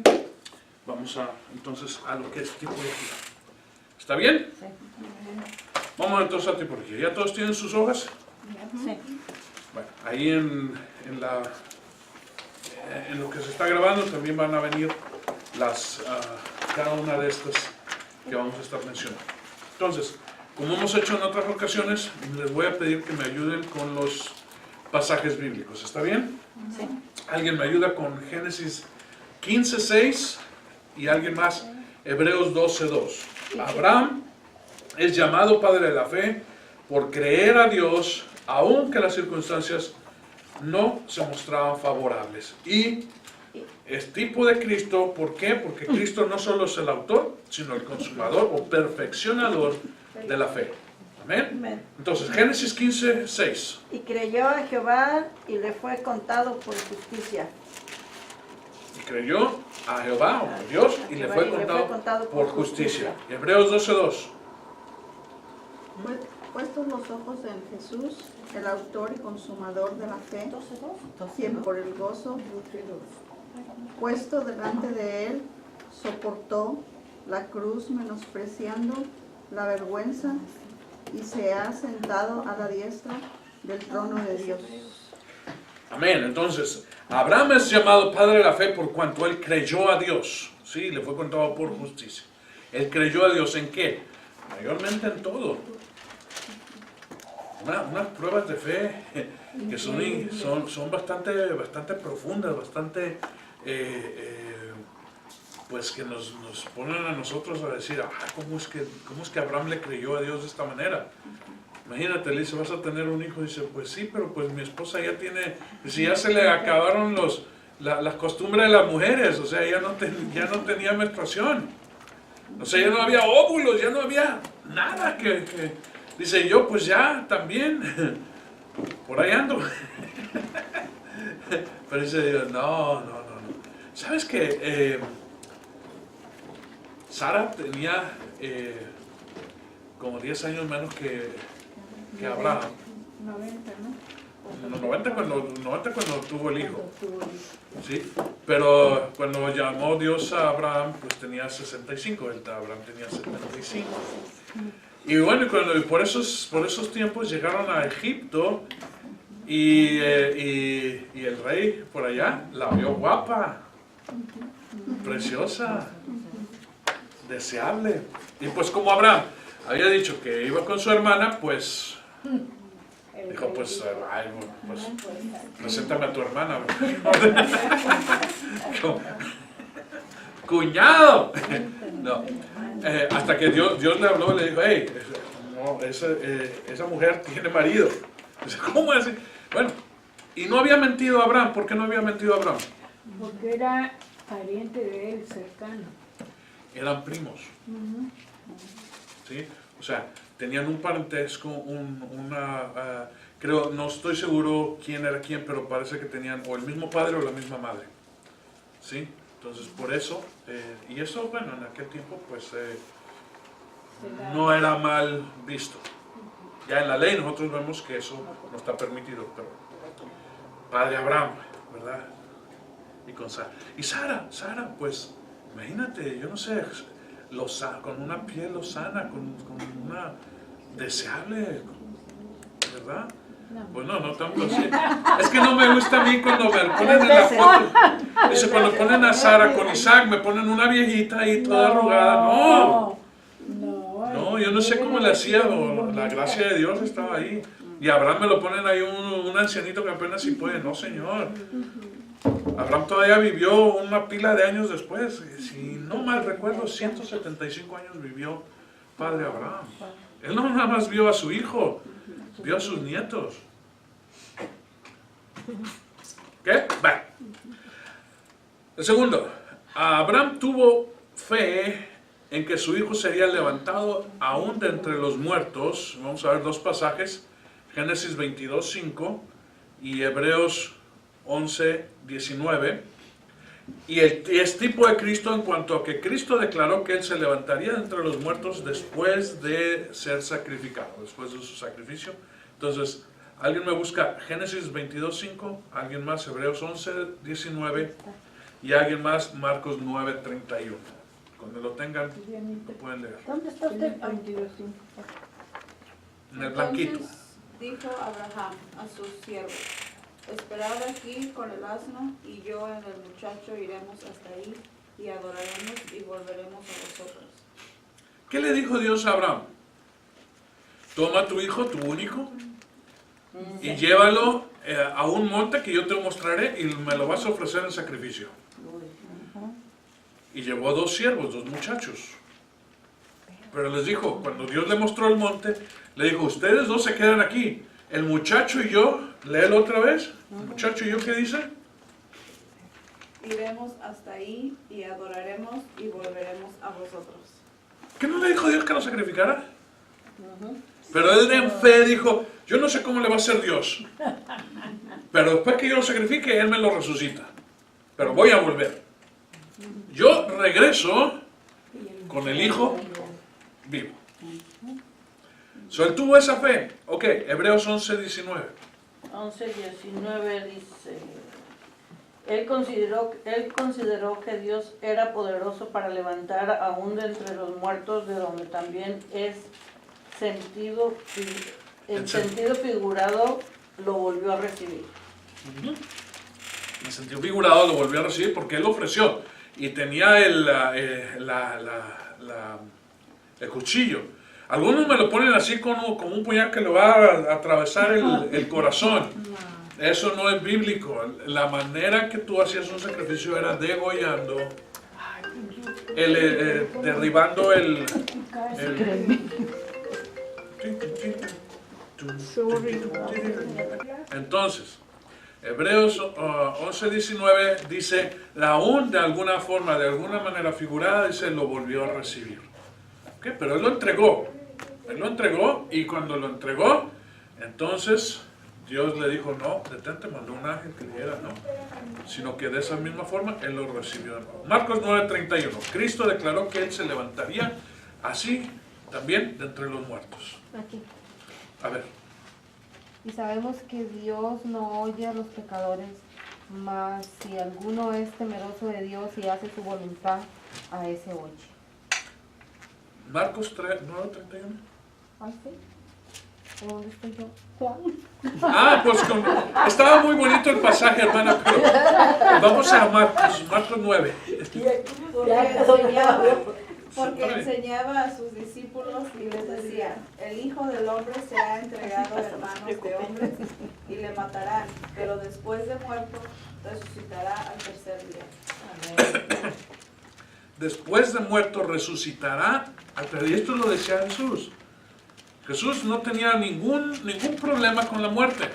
Vamos entonces a lo que es tipología. ¿Está bien? Sí. Vamos entonces a tipología. ¿Ya todos tienen sus hojas? Sí. Bueno, ahí en lo que se está grabando también van a venir cada una de estas que vamos a estar mencionando. Entonces, como hemos hecho en otras ocasiones, les voy a pedir que me ayuden con los pasajes bíblicos. ¿Está bien? Sí. ¿Alguien me ayuda con Génesis 15:6 y alguien más Hebreos 12:2? Abraham es llamado padre de la fe por creer a Dios, aunque las circunstancias no se mostraban favorables. Y es tipo de Cristo, ¿por qué? Porque Cristo no solo es el autor, sino el consumador o perfeccionador de la fe. Amén. Amén. Entonces, Génesis 15:6. Y creyó a Jehová y le fue contado por justicia. Y creyó a Jehová o a Dios y le fue contado por justicia. Hebreos 12:2. Puestos los ojos en Jesús, el autor y consumador de la fe, quien por el gozo puesto delante de él soportó la cruz menospreciando la vergüenza y se ha sentado a la diestra del trono de Dios. Amén. Entonces, Abraham es llamado padre de la fe por cuanto él creyó a Dios. Sí, le fue contado por justicia. Él creyó a Dios ¿en qué? Mayormente en todo. Unas pruebas de fe que son bastante profundas, bastante, pues que nos ponen a nosotros a decir, ¿cómo es que Abraham le creyó a Dios de esta manera? Imagínate, le dice, vas a tener un hijo, dice, pues sí, pero pues mi esposa ya tiene, si ya se le acabaron las costumbres de las mujeres, o sea, ya no tenía menstruación, o sea, ya no había óvulos, ya no había nada que dice, yo pues ya también, por ahí ando. Pero dice Dios, no. ¿Sabes qué? Sara tenía como 10 años menos que Abraham. 90, ¿no? 90 cuando tuvo el hijo. ¿Sí? Pero cuando llamó Dios a Abraham, pues tenía 65, Abraham tenía 75. Y bueno, por esos tiempos llegaron a Egipto y el rey por allá la vio guapa, preciosa, deseable. Y pues como Abraham había dicho que iba con su hermana, pues dijo, pues preséntame a tu hermana. ¡Cuñado! No. Hasta que Dios le habló y le dijo, hey, no, esa mujer tiene marido. Dice, ¿cómo así? Bueno, y no había mentido Abraham. ¿Por qué no había mentido Abraham? Porque era pariente de él, cercano. Eran primos. ¿Sí? O sea, tenían un parentesco, creo, no estoy seguro quién era quién, pero parece que tenían o el mismo padre o la misma madre. ¿Sí? Entonces, por eso, y eso, bueno, en aquel tiempo, pues, no era mal visto. Ya en la ley nosotros vemos que eso no está permitido, pero padre Abraham, ¿verdad? Y con Sara. Y Sara, pues, imagínate, yo no sé, con una piel lozana, con una deseable, ¿verdad? Pues no tanto así. Es que no me gusta a mí cuando me ponen en la foto. Dice, cuando ponen a Sara con Isaac, me ponen una viejita ahí toda arrugada. No, yo no sé cómo le hacía, la gracia de Dios estaba ahí. Y a Abraham me lo ponen ahí un ancianito que apenas si puede. No, señor. Abraham todavía vivió una pila de años después. Si no mal recuerdo, 175 años vivió padre Abraham. Él no nada más vio a su hijo, vio a sus nietos. ¿Qué? Va. El segundo, Abraham tuvo fe en que su hijo sería levantado aún de entre los muertos. Vamos a ver dos pasajes, Génesis 22:5 y Hebreos 11:19. Y es tipo de Cristo en cuanto a que Cristo declaró que Él se levantaría de entre los muertos después de ser sacrificado, después de su sacrificio. Entonces, alguien me busca Génesis 22:5, alguien más Hebreos 11:19 y alguien más Marcos 9:31. Cuando lo tengan, lo pueden leer. ¿Dónde está usted? En el blanquito. Entonces dijo Abraham a sus siervos: esperad aquí con el asno, y yo en el muchacho iremos hasta ahí, y adoraremos y volveremos a vosotros. ¿Qué le dijo Dios a Abraham? Toma tu hijo, tu único, y llévalo a un monte que yo te mostraré y me lo vas a ofrecer en sacrificio. Y llevó 2 siervos, 2 muchachos. Pero les dijo, cuando Dios le mostró el monte, le dijo, ustedes 2 se quedan aquí. El muchacho y yo, léelo otra vez. El muchacho y yo, ¿qué dice? Iremos hasta ahí y adoraremos y volveremos a vosotros. ¿Qué no le dijo Dios que lo sacrificara? Pero él en fe dijo, yo no sé cómo le va a hacer Dios. Pero después que yo lo sacrifique, Él me lo resucita. Pero voy a volver. Yo regreso con el hijo vivo. So, él tuvo esa fe. Ok, Hebreos 11:19. 11:19 dice, él consideró que Dios era poderoso para levantar aún de entre los muertos, de donde también el sentido figurado lo volvió a recibir. En sentido figurado lo volvió a recibir porque él lo ofreció y tenía el cuchillo. Algunos me lo ponen así como un puñal que le va a atravesar el corazón. Eso no es bíblico. La manera que tú hacías un sacrificio era degollando, derribando Entonces, Hebreos 11:19 dice, aún de alguna forma, de alguna manera figurada, dice, lo volvió a recibir. ¿Okay? Pero él lo entregó. Él lo entregó y cuando lo entregó, entonces Dios le dijo, no, detente, mandó un ángel que le dijera, no. Sino que de esa misma forma, él lo recibió de nuevo. Marcos 9:31. Cristo declaró que él se levantaría así también de entre los muertos. Aquí. A ver. Y sabemos que Dios no oye a los pecadores, mas si alguno es temeroso de Dios y hace su voluntad, a ese oye. Marcos 9:31. ¿Ah, sí? ¿Dónde estoy yo? Juan. Ah, pues estaba muy bonito el pasaje, hermana, pero vamos a Marcos 9. Porque enseñaba a sus discípulos y les decía, el Hijo del Hombre será entregado en manos de hombres y le matarán, pero después de muerto resucitará al tercer día. Después de muerto resucitará. Y esto lo decía Jesús. Jesús no tenía ningún problema con la muerte.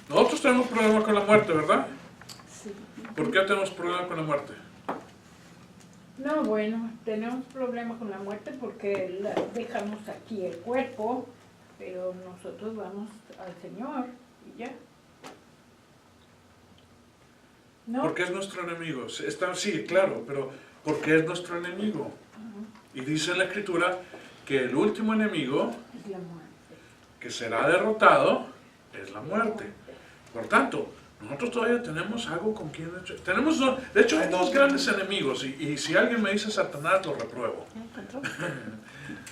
Nosotros tenemos problema con la muerte, ¿verdad? Sí. ¿Por qué tenemos problema con la muerte? No, bueno, tenemos problemas con la muerte porque dejamos aquí el cuerpo, pero nosotros vamos al Señor y ya. ¿No? Porque es nuestro enemigo. Sí, claro, pero porque es nuestro enemigo. Y dice en la Escritura que el último enemigo Es la muerte. que será derrotado es la muerte. Por tanto, nosotros todavía tenemos algo con quien... De hecho, hay 2 grandes enemigos. Y si alguien me dice Satanás, lo repruebo.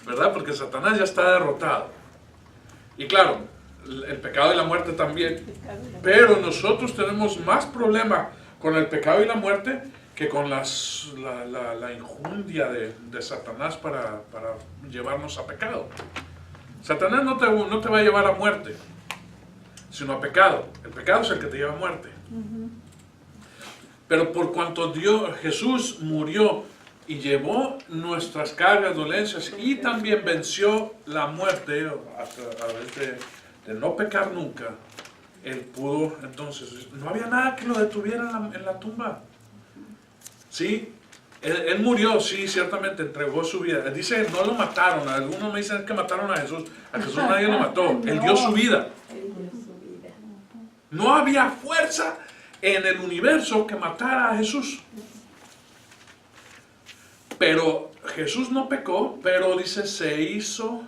¿Verdad? Porque Satanás ya está derrotado. Y claro, el pecado y la muerte también. Pero nosotros tenemos más problema con el pecado y la muerte que con la injundia de Satanás para llevarnos a pecado. Satanás no te va a llevar a muerte, sino a pecado. El pecado es el que te lleva a muerte. Pero por cuanto Jesús murió y llevó nuestras cargas, dolencias y también venció la muerte a través de no pecar nunca, él pudo, entonces, no había nada que lo detuviera en la tumba. ¿Sí? Él murió, sí, ciertamente entregó su vida. Dice, no lo mataron. Algunos me dicen que mataron a Jesús. A Jesús nadie lo mató. Él dio su vida. Él dio su vida. No había fuerza en el universo que matara a Jesús. Pero Jesús no pecó, pero dice, se hizo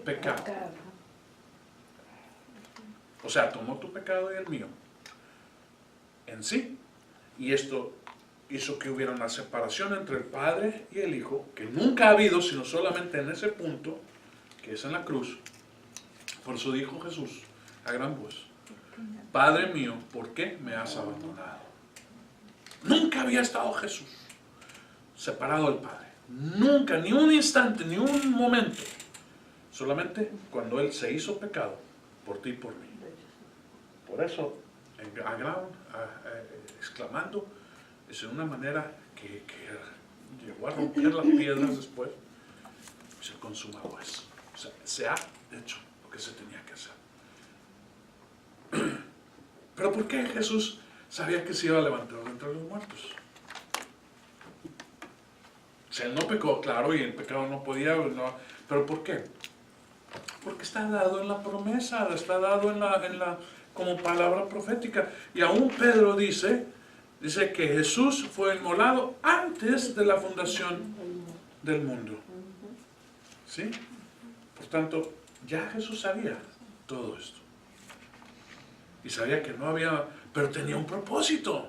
pecado. O sea, tomó tu pecado y el mío en sí. Y esto hizo que hubiera una separación entre el Padre y el Hijo, que nunca ha habido, sino solamente en ese punto, que es en la cruz. Por eso dijo Jesús a gran voz, Padre mío, ¿por qué me has abandonado? Nunca había estado Jesús separado del Padre. Nunca, ni un instante, ni un momento. Solamente cuando Él se hizo pecado por ti y por mí. Por eso, exclamando, es de una manera que llegó a romper las piedras después. Se consuma pues. O sea, se ha hecho lo que se tenía que hacer. Pero ¿por qué Jesús sabía que se iba a levantar de entre los muertos? O sea, él no pecó, claro, y el pecado no podía, no, pero ¿por qué? Porque está dado en la promesa, está dado como palabra profética. Y aún Pedro dice que Jesús fue inmolado antes de la fundación del mundo. ¿Sí? Por tanto, ya Jesús sabía todo esto. Y sabía que no había, pero tenía un propósito.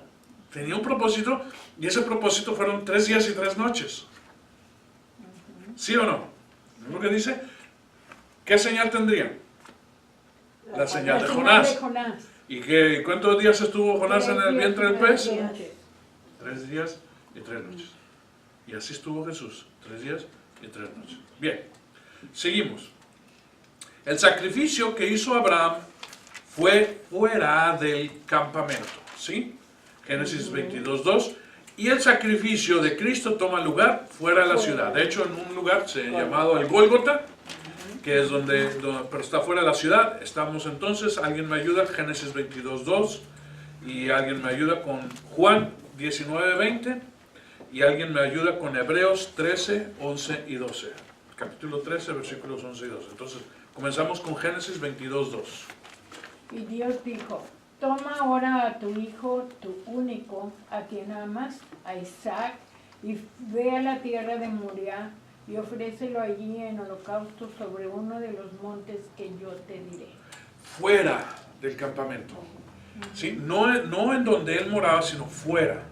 Tenía un propósito, y ese propósito fueron 3 días y 3 noches. ¿Sí o no? ¿Es lo que dice? ¿Qué señal tendría? La señal de Jonás. ¿Y cuántos días estuvo Jonás en el vientre del pez? 3 días y 3 noches. Y así estuvo Jesús, 3 días y 3 noches. Bien, seguimos. El sacrificio que hizo Abraham fue fuera del campamento, ¿sí? Génesis 22:2. Y el sacrificio de Cristo toma lugar fuera de la ciudad. De hecho, en un lugar llamado el Gólgota, que es donde, pero está fuera de la ciudad. Estamos entonces, alguien me ayuda, Génesis 22:2, y alguien me ayuda con Juan 19:20, y alguien me ayuda con Hebreos 13, 11 y 12. Capítulo 13, versículos 11 y 12. Entonces, comenzamos con Génesis 22:2. Y Dios dijo, toma ahora a tu hijo, tu único, a quien amas, a Isaac, y ve a la tierra de Moriah, y ofrécelo allí en holocausto sobre uno de los montes que yo te diré. Fuera del campamento. ¿Sí? No en donde él moraba, sino fuera.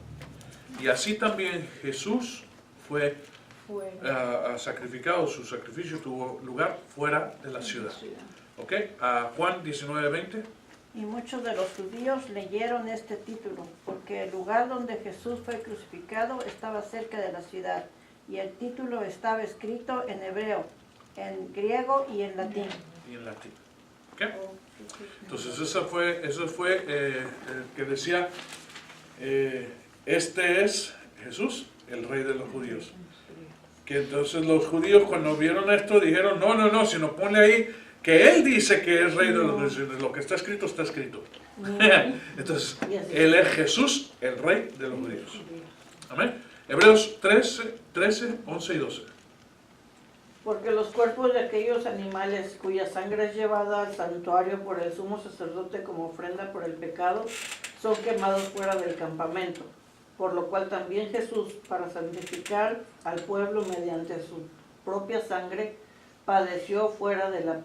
Y así también Jesús fue sacrificado, su sacrificio tuvo lugar fuera de la ciudad. ¿Ok? Juan 19:20. Y muchos de los judíos leyeron este título, porque el lugar donde Jesús fue crucificado estaba cerca de la ciudad, y el título estaba escrito en hebreo, en griego y en latín. ¿Okay? Entonces eso fue que decía, este es Jesús, el rey de los judíos. Que entonces los judíos cuando vieron esto dijeron, no, sino ponle ahí que él dice que es rey de los judíos, lo que está escrito, está escrito. Entonces, él es Jesús, el rey de los judíos. Amén. Hebreos 13, 11 y 12. Porque los cuerpos de aquellos animales cuya sangre es llevada al santuario por el sumo sacerdote como ofrenda por el pecado, son quemados fuera del campamento. Por lo cual también Jesús, para santificar al pueblo mediante su propia sangre, padeció fuera de la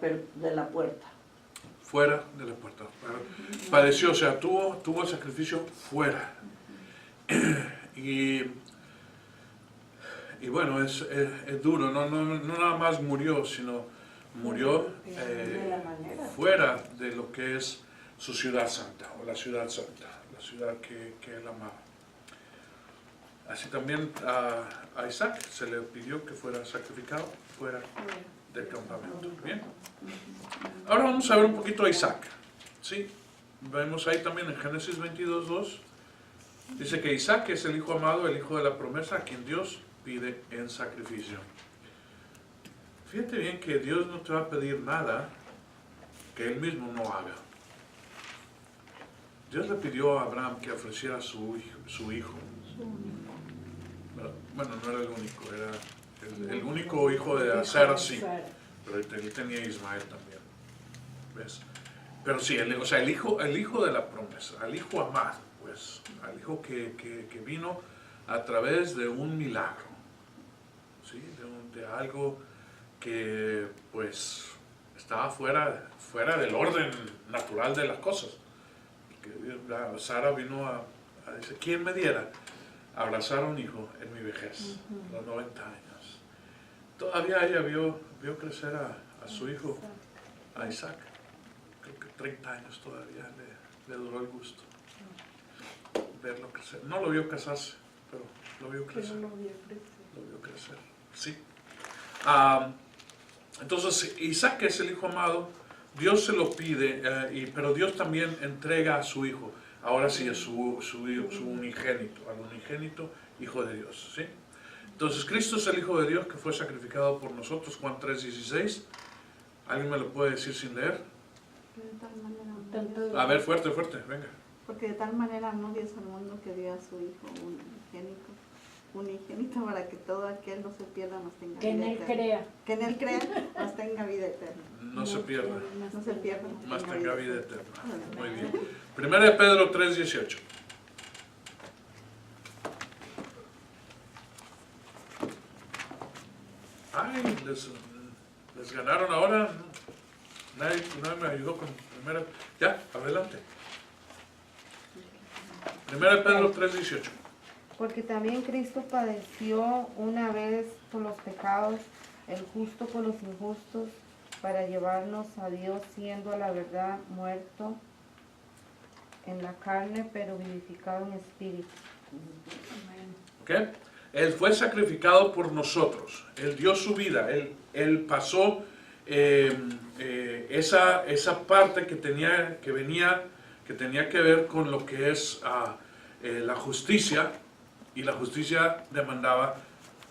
puerta. Fuera de la puerta. Padeció, o sea, tuvo el sacrificio fuera. Y bueno, es duro, no nada más murió, sino murió fuera de lo que es su ciudad santa, o la ciudad santa, la ciudad que él amaba. Así también a Isaac se le pidió que fuera sacrificado fuera del campamento. Bien. Ahora vamos a ver un poquito a Isaac. ¿Sí? Vemos ahí también en Génesis 22:2. Dice que Isaac es el hijo amado, el hijo de la promesa, a quien Dios pide en sacrificio. Fíjate bien que Dios no te va a pedir nada que él mismo no haga. Dios le pidió a Abraham que ofreciera su hijo. Bueno, no era el único, era el único hijo de Sara, sí, pero él tenía a Ismael también. ¿Ves? Pero sí, o sea, el hijo de la promesa, al hijo amado, pues, al hijo que vino a través de un milagro, ¿sí? De algo que, pues, estaba fuera del orden natural de las cosas. Porque Sara vino a decir, ¿quién me diera abrazar a un hijo en mi vejez, a los 90 años? Todavía ella vio crecer a su hijo, a Isaac. Creo que 30 años todavía le duró el gusto verlo crecer. No lo vio casarse, pero lo vio crecer. Lo vio crecer, sí. Entonces, Isaac es el hijo amado. Dios se lo pide, pero Dios también entrega a su hijo. Ahora sí es su unigénito, al unigénito hijo de Dios, ¿sí? Entonces, Cristo es el hijo de Dios que fue sacrificado por nosotros, Juan 3:16. ¿Alguien me lo puede decir sin leer? De tal manera, A ver, fuerte, venga. porque de tal manera amó Dios al mundo que dio a su Hijo unigénito para que todo aquel no se pierda, mas tenga Que en vida él eterna. crea. Que en él crea, mas tenga vida eterna. No se pierda, No se pierda, más tenga vida eterna. eterna. Muy bien. Primera de Pedro 3:18. Ay, les ganaron ahora. Nadie me ayudó con primera. Ya, adelante. Primera de Pedro 3:18. Porque también Cristo padeció una vez por los pecados, el justo por los injustos, para llevarnos a Dios, siendo a la verdad muerto en la carne, pero vivificado en espíritu. ¿Okay? Él fue sacrificado por nosotros. Él dio su vida. Él pasó esa parte que tenía que ver con lo que es la justicia, y la justicia demandaba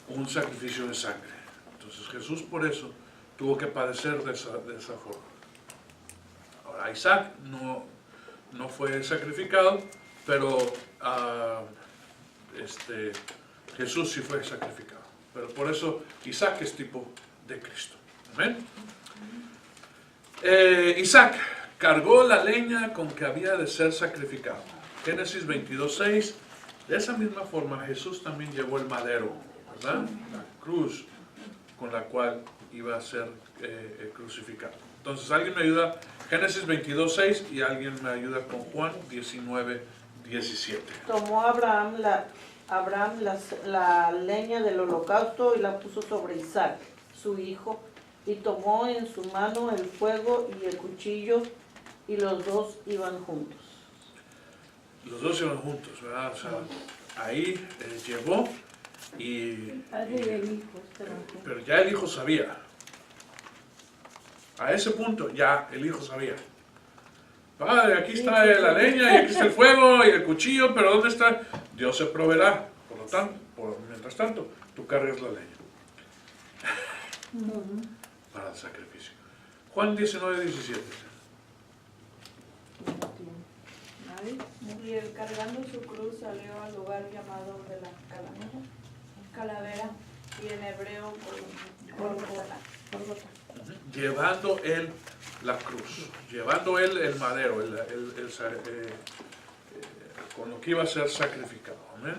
un sacrificio de sangre. Entonces Jesús por eso tuvo que padecer de esa forma. Ahora Isaac no fue sacrificado, pero Jesús sí fue sacrificado. Pero por eso Isaac es tipo de Cristo. Amén. Isaac cargó la leña con que había de ser sacrificado. Génesis 22:6. De esa misma forma Jesús también llevó el madero, ¿verdad? La cruz con la cual iba a ser crucificado. Entonces, ¿alguien me ayuda? Génesis 22:6 y alguien me ayuda con Juan 19:17. Tomó Abraham la leña del holocausto y la puso sobre Isaac, su hijo, y tomó en su mano el fuego y el cuchillo, y los dos iban juntos. Los dos iban juntos, ¿verdad? O sea, ahí llevó pero ya el hijo sabía. A ese punto ya el hijo sabía. Padre, aquí está la leña y aquí está el fuego y el cuchillo, pero ¿dónde está? Dios se proveerá. Por lo tanto, mientras tanto, tú cargas la leña para el sacrificio. Juan 19:17. Y él, cargando su cruz, salió al lugar llamado de la calavera, y en hebreo Gólgota. Llevando él la cruz, llevando él el madero, con lo que iba a ser sacrificado. Amén.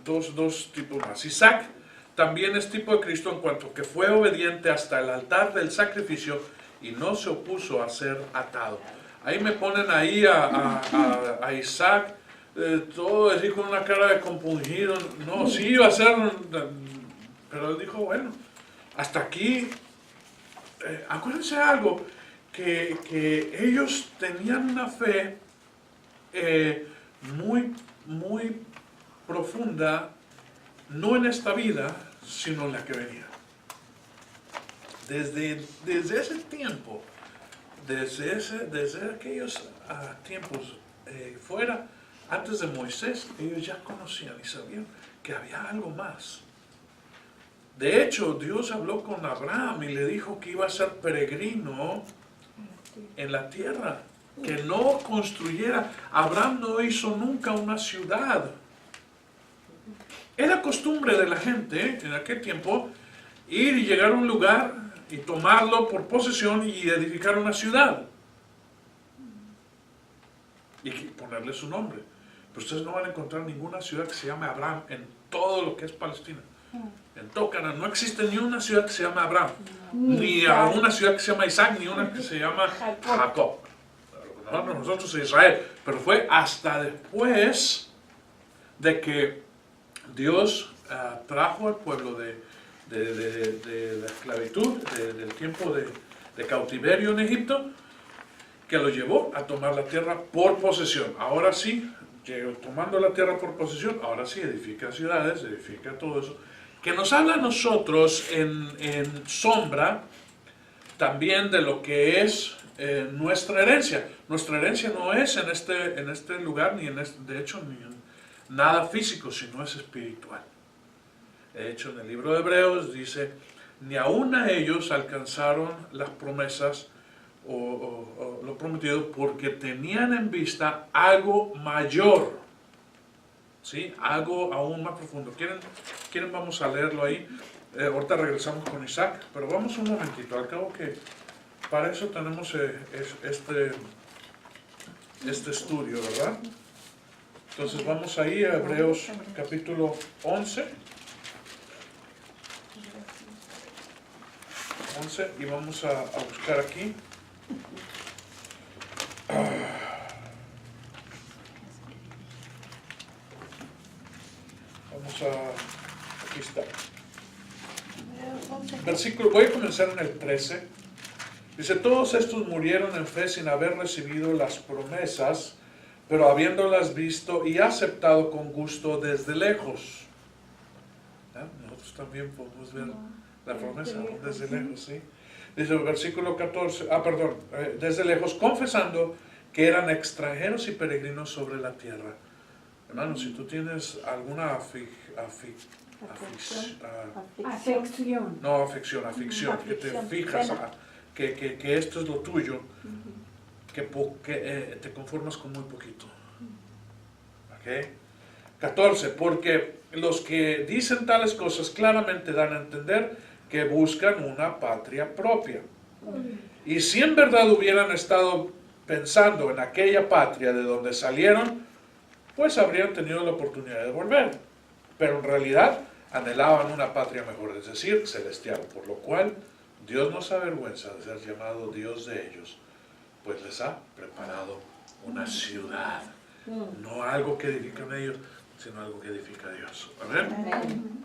Dos tipos más. Isaac también es tipo de Cristo en cuanto que fue obediente hasta el altar del sacrificio y no se opuso a ser atado. Ahí me ponen ahí a Isaac, todo así con una cara de compungido. No, sí iba a ser, pero él dijo, bueno, hasta aquí. Acuérdense de algo, que ellos tenían una fe muy profunda, no en esta vida, sino en la que venía. Desde ese tiempo, desde aquellos tiempos antes de Moisés, ellos ya conocían y sabían que había algo más. De hecho, Dios habló con Abraham y le dijo que iba a ser peregrino en la tierra, que no construyera. Abraham no hizo nunca una ciudad. Era costumbre de la gente en aquel tiempo ir y llegar a un lugar y tomarlo por posesión y edificar una ciudad y ponerle su nombre. Pero ustedes no van a encontrar ninguna ciudad que se llame Abraham en todo lo que es Palestina. En todo Canaán no existe ni una ciudad que se llame Abraham, ni una ciudad que se llama Isaac, ni una que se llama Jacob. Nosotros es Israel, pero fue hasta después de que Dios trajo al pueblo de la esclavitud, del tiempo de cautiverio en Egipto, que lo llevó a tomar la tierra por posesión. Ahora sí, tomando la tierra por posesión, ahora sí edifica ciudades, edifica todo eso, que nos habla a nosotros en sombra también de lo que es nuestra herencia. Nuestra herencia no es en este lugar, ni de hecho, ni en nada físico, sino es espiritual. De hecho, en el libro de Hebreos dice, ni aún a ellos alcanzaron las promesas o lo prometido porque tenían en vista algo mayor, ¿sí? Algo aún más profundo. ¿Quieren vamos a leerlo ahí? Ahorita regresamos con Isaac, pero vamos un momentito, al cabo que para eso tenemos este estudio, ¿verdad? Entonces vamos ahí a Hebreos capítulo 11 y vamos a buscar aquí. Aquí está. Versículo, voy a comenzar en el 13. Dice, todos estos murieron en fe sin haber recibido las promesas, pero habiéndolas visto y aceptado con gusto desde lejos. Nosotros también podemos ver la promesa desde lejos, ¿sí? Dice el versículo 14, desde lejos, confesando que eran extranjeros y peregrinos sobre la tierra. Hermano, si tú tienes alguna afición, que te fijas, que esto es lo tuyo, que te conformas con muy poquito. ¿Ok? 14, porque los que dicen tales cosas claramente dan a entender que buscan una patria propia. Y si en verdad hubieran estado pensando en aquella patria de donde salieron, pues habrían tenido la oportunidad de volver. Pero en realidad anhelaban una patria mejor, es decir, celestial, por lo cual Dios no se avergüenza de ser llamado Dios de ellos, pues les ha preparado una ciudad. No algo que edifican ellos, sino algo que edifica Dios. ¿Amén?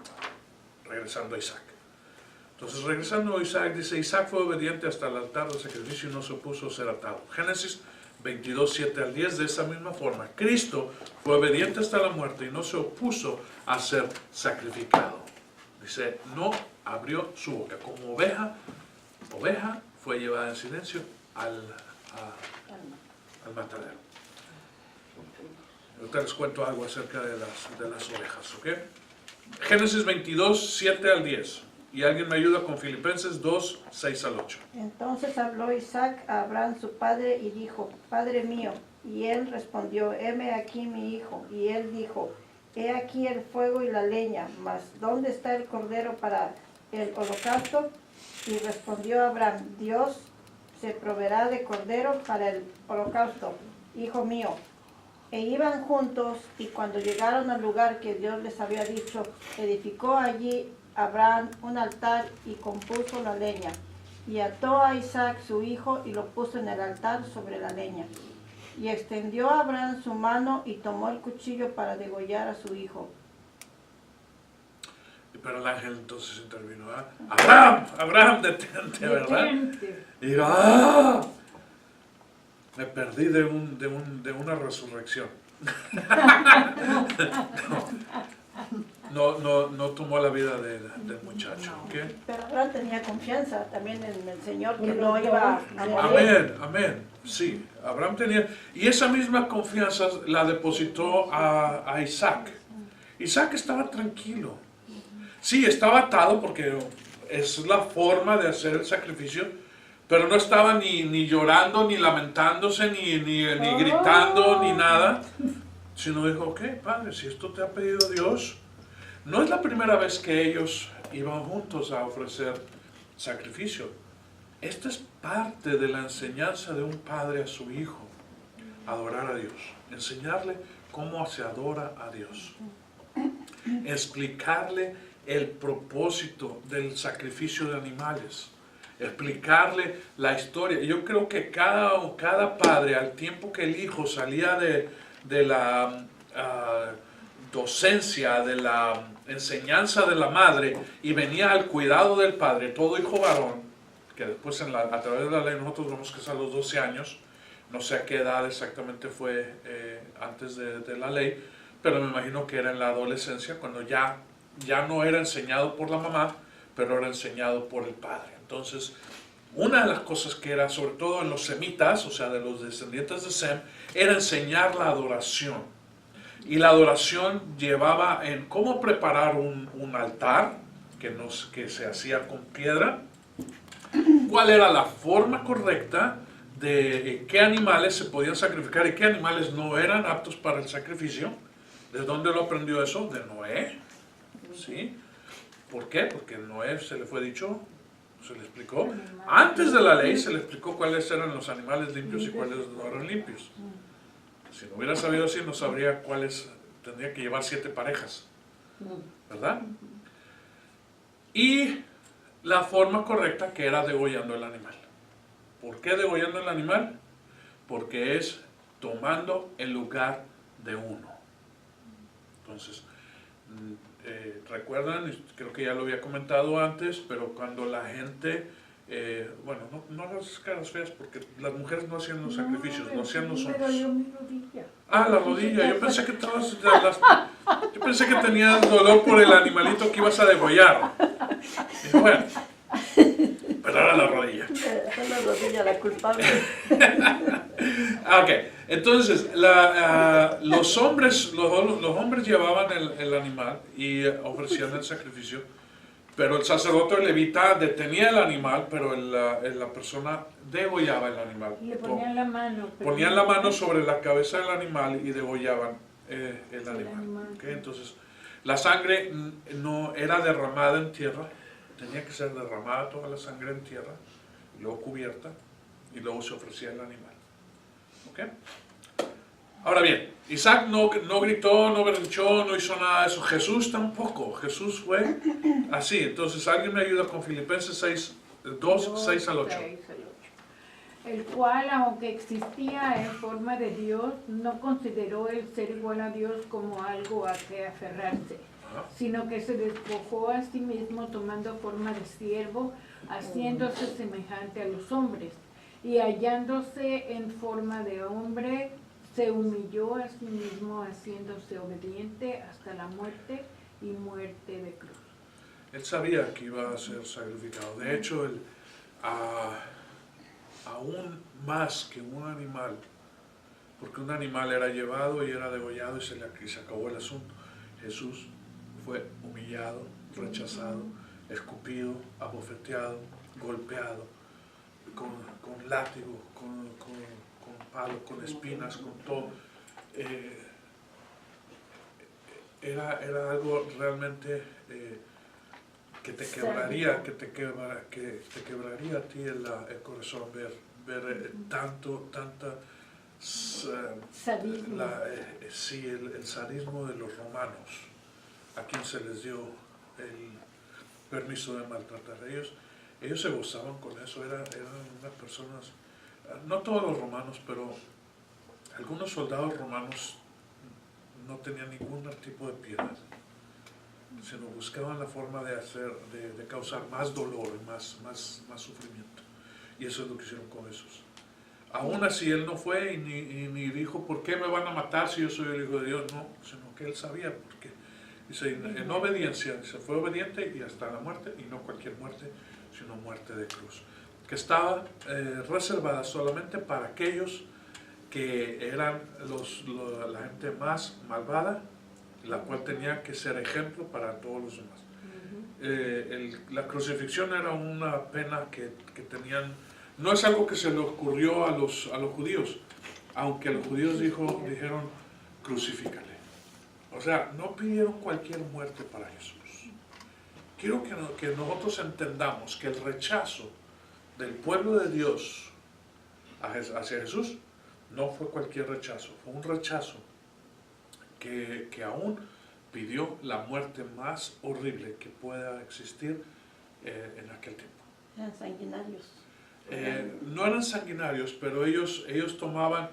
Regresando a Isaac. Entonces, regresando a Isaac, dice, Isaac fue obediente hasta el altar de sacrificio y no se opuso a ser atado. Génesis 22, 7 al 10, de esa misma forma, Cristo fue obediente hasta la muerte y no se opuso a ser sacrificado. Dice, no abrió su boca. Como oveja fue llevada en silencio al matadero. Ahorita les cuento algo acerca de las ovejas, ¿ok? Génesis 22, 7 al 10. Y alguien me ayuda con Filipenses 2, 6 al 8. Entonces habló Isaac a Abraham su padre y dijo, Padre mío. Y él respondió, heme aquí mi hijo. Y él dijo, he aquí el fuego y la leña, mas ¿dónde está el cordero para el holocausto? Y respondió Abraham, Dios se proveerá de cordero para el holocausto, hijo mío. E iban juntos, y cuando llegaron al lugar que Dios les había dicho, edificó allí Abraham un altar y compuso la leña, y ató a Isaac su hijo y lo puso en el altar sobre la leña. Y extendió a Abraham su mano y tomó el cuchillo para degollar a su hijo. Pero el ángel entonces intervino, Abraham, detente, ¿verdad? Y digo, me perdí de una resurrección. No tomó la vida del muchacho. ¿Okay? Pero Abraham tenía confianza también en el Señor, que no iba a morir. Amén. Sí, Abraham tenía. Y esa misma confianza la depositó a Isaac. Isaac estaba tranquilo. Sí, estaba atado porque es la forma de hacer el sacrificio, pero no estaba ni llorando, ni lamentándose, ni gritando, ni nada, sino dijo, ok, padre, si esto te ha pedido Dios. No es la primera vez que ellos iban juntos a ofrecer sacrificio. Esta es parte de la enseñanza de un padre a su hijo, adorar a Dios, enseñarle cómo se adora a Dios, explicarle el propósito del sacrificio de animales, explicarle la historia. Yo creo que cada padre, al tiempo que el hijo salía de la docencia, de la enseñanza de la madre y venía al cuidado del padre, todo hijo varón, que después a través de la ley nosotros vemos que es a los 12 años, no sé a qué edad exactamente fue antes de la ley, pero me imagino que era en la adolescencia, cuando ya no era enseñado por la mamá, pero era enseñado por el padre. Entonces, una de las cosas que era, sobre todo en los semitas, o sea, de los descendientes de Sem, era enseñar la adoración. Y la adoración llevaba en cómo preparar un altar, que se hacía con piedra, cuál era la forma correcta de qué animales se podían sacrificar y qué animales no eran aptos para el sacrificio. ¿De dónde lo aprendió eso? De Noé. ¿Sí? ¿Por qué? Porque Noé se le fue dicho, se le explicó. Antes de la ley se le explicó cuáles eran los animales limpios y cuáles no eran limpios. Si no hubiera sabido así, no sabría cuáles. Tendría que llevar 7 parejas, ¿verdad? Y la forma correcta, que era degollando el animal. ¿Por qué degollando el animal? Porque es tomando el lugar de uno. Entonces, recuerdan, creo que ya lo había comentado antes, pero cuando la gente, bueno, no las caras feas, porque las mujeres no hacían los sacrificios, lo hacían los hombres. Pero yo mi rodilla. Ah, la rodilla, yo pensé que yo pensé que tenías dolor por el animalito que ibas a degollar. Y bueno, pero era la rodilla. Es la rodilla la culpable. Ok, entonces los hombres llevaban el animal y ofrecían el sacrificio, pero el sacerdote o el levita detenía el animal, pero la persona degollaba el animal. Le ponían la mano. Ponían la mano sobre la cabeza del animal y degollaban el animal. Okay, entonces, la sangre no era derramada en tierra, tenía que ser derramada toda la sangre en tierra, y luego cubierta, y luego se ofrecía el animal. ¿Okay? Ahora bien, Isaac no gritó, no berrinchó, no hizo nada de eso. Jesús tampoco. Jesús fue así. Entonces, ¿alguien me ayuda con Filipenses 2, 6 al 8? El cual, aunque existía en forma de Dios, no consideró el ser igual a Dios como algo a que aferrarse, sino que se despojó a sí mismo tomando forma de siervo, haciéndose semejante a los hombres, y hallándose en forma de hombre, se humilló a sí mismo, haciéndose obediente hasta la muerte y muerte de cruz. Él sabía que iba a ser sacrificado. De hecho, él, aún más que un animal, porque un animal era llevado y era degollado y se acabó el asunto. Jesús fue humillado, rechazado, escupido, abofeteado, golpeado, con látigo, con palo, con espinas, con todo. Era algo realmente que te quebraría, que te quebraría a ti el corazón ver tanta sadismo. Sí, el sadismo de los romanos, a quien se les dio el permiso de maltratar. Ellos se gozaban con eso, eran unas personas, no todos los romanos, pero algunos soldados romanos no tenían ningún tipo de piedad, sino buscaban la forma de causar más dolor y más sufrimiento. Y eso es lo que hicieron con esos. Aún así, él no fue y ni dijo, ¿por qué me van a matar si yo soy el Hijo de Dios? No, sino que él sabía por qué. Dice, en obediencia, se fue obediente y hasta la muerte, y no cualquier muerte, sino muerte de cruz, que estaba reservada solamente para aquellos que eran la gente más malvada, la cual tenía que ser ejemplo para todos los demás. la crucifixión era una pena que tenían, no es algo que se le ocurrió a los judíos, aunque los judíos dijeron crucifícale. O sea, no pidieron cualquier muerte para Jesús. Quiero que nosotros entendamos que el rechazo del pueblo de Dios hacia Jesús no fue cualquier rechazo, fue un rechazo que aún pidió la muerte más horrible que pueda existir en aquel tiempo. Eran sanguinarios. No eran sanguinarios, pero ellos tomaban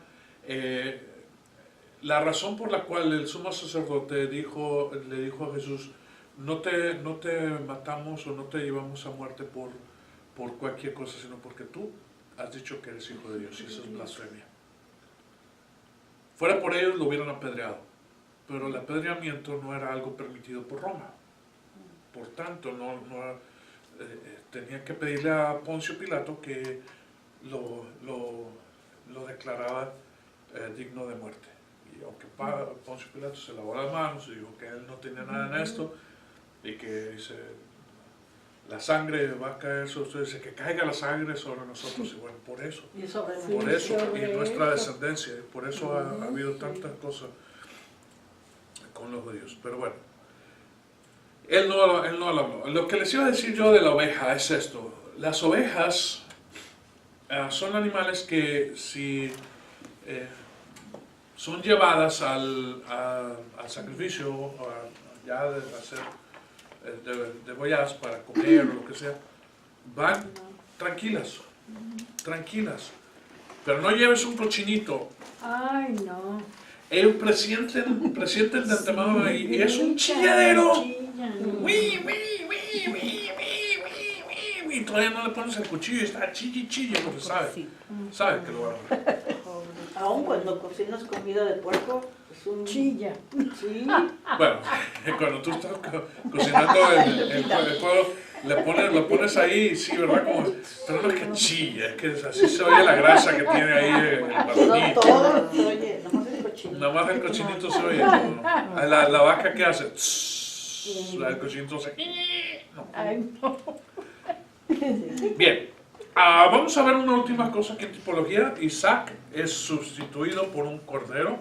la razón por la cual el sumo sacerdote le dijo a Jesús, no te matamos o no te llevamos a muerte por cualquier cosa, sino porque tú has dicho que eres hijo de Dios, y eso es blasfemia. Fuera por ellos lo hubieran apedreado, pero el apedreamiento no era algo permitido por Roma. Por tanto, tenía que pedirle a Poncio Pilato que lo declaraba digno de muerte. Y aunque Poncio Pilato se lavó las manos y dijo que él no tenía nada en esto, y que dice, la sangre va a caer sobre ustedes, dice que caiga la sangre sobre nosotros, y bueno, por eso, Y sobre y nuestra descendencia, por eso ha habido tantas cosas con los judíos. Pero bueno, él no habló. Lo que les iba a decir yo de la oveja es esto: las ovejas son animales que si son llevadas al sacrificio, ya de hacer degolladas para comer o lo que sea, van tranquilas, pero no lleves un cochinito. Ay, no. Ellos presienten de antemano y es un chilladero. Y todavía no le pones el cuchillo y está chille porque sabe que lo va a hacer. Aún cuando cocinas comida de puerco, es un Chilla. Sí. Bueno, cuando tú estás cocinando el pueblo, lo pones ahí, sí, ¿verdad? Pero no es que chilla, es que así se oye la grasa que tiene ahí el No balonito. todo se oye, nomás el cochinito. Nada más el cochinito se oye. ¿No? La vaca que hace, el cochinito se... No. Ay, no. Bien, vamos a ver una última cosa aquí en tipología. Isaac es sustituido por un cordero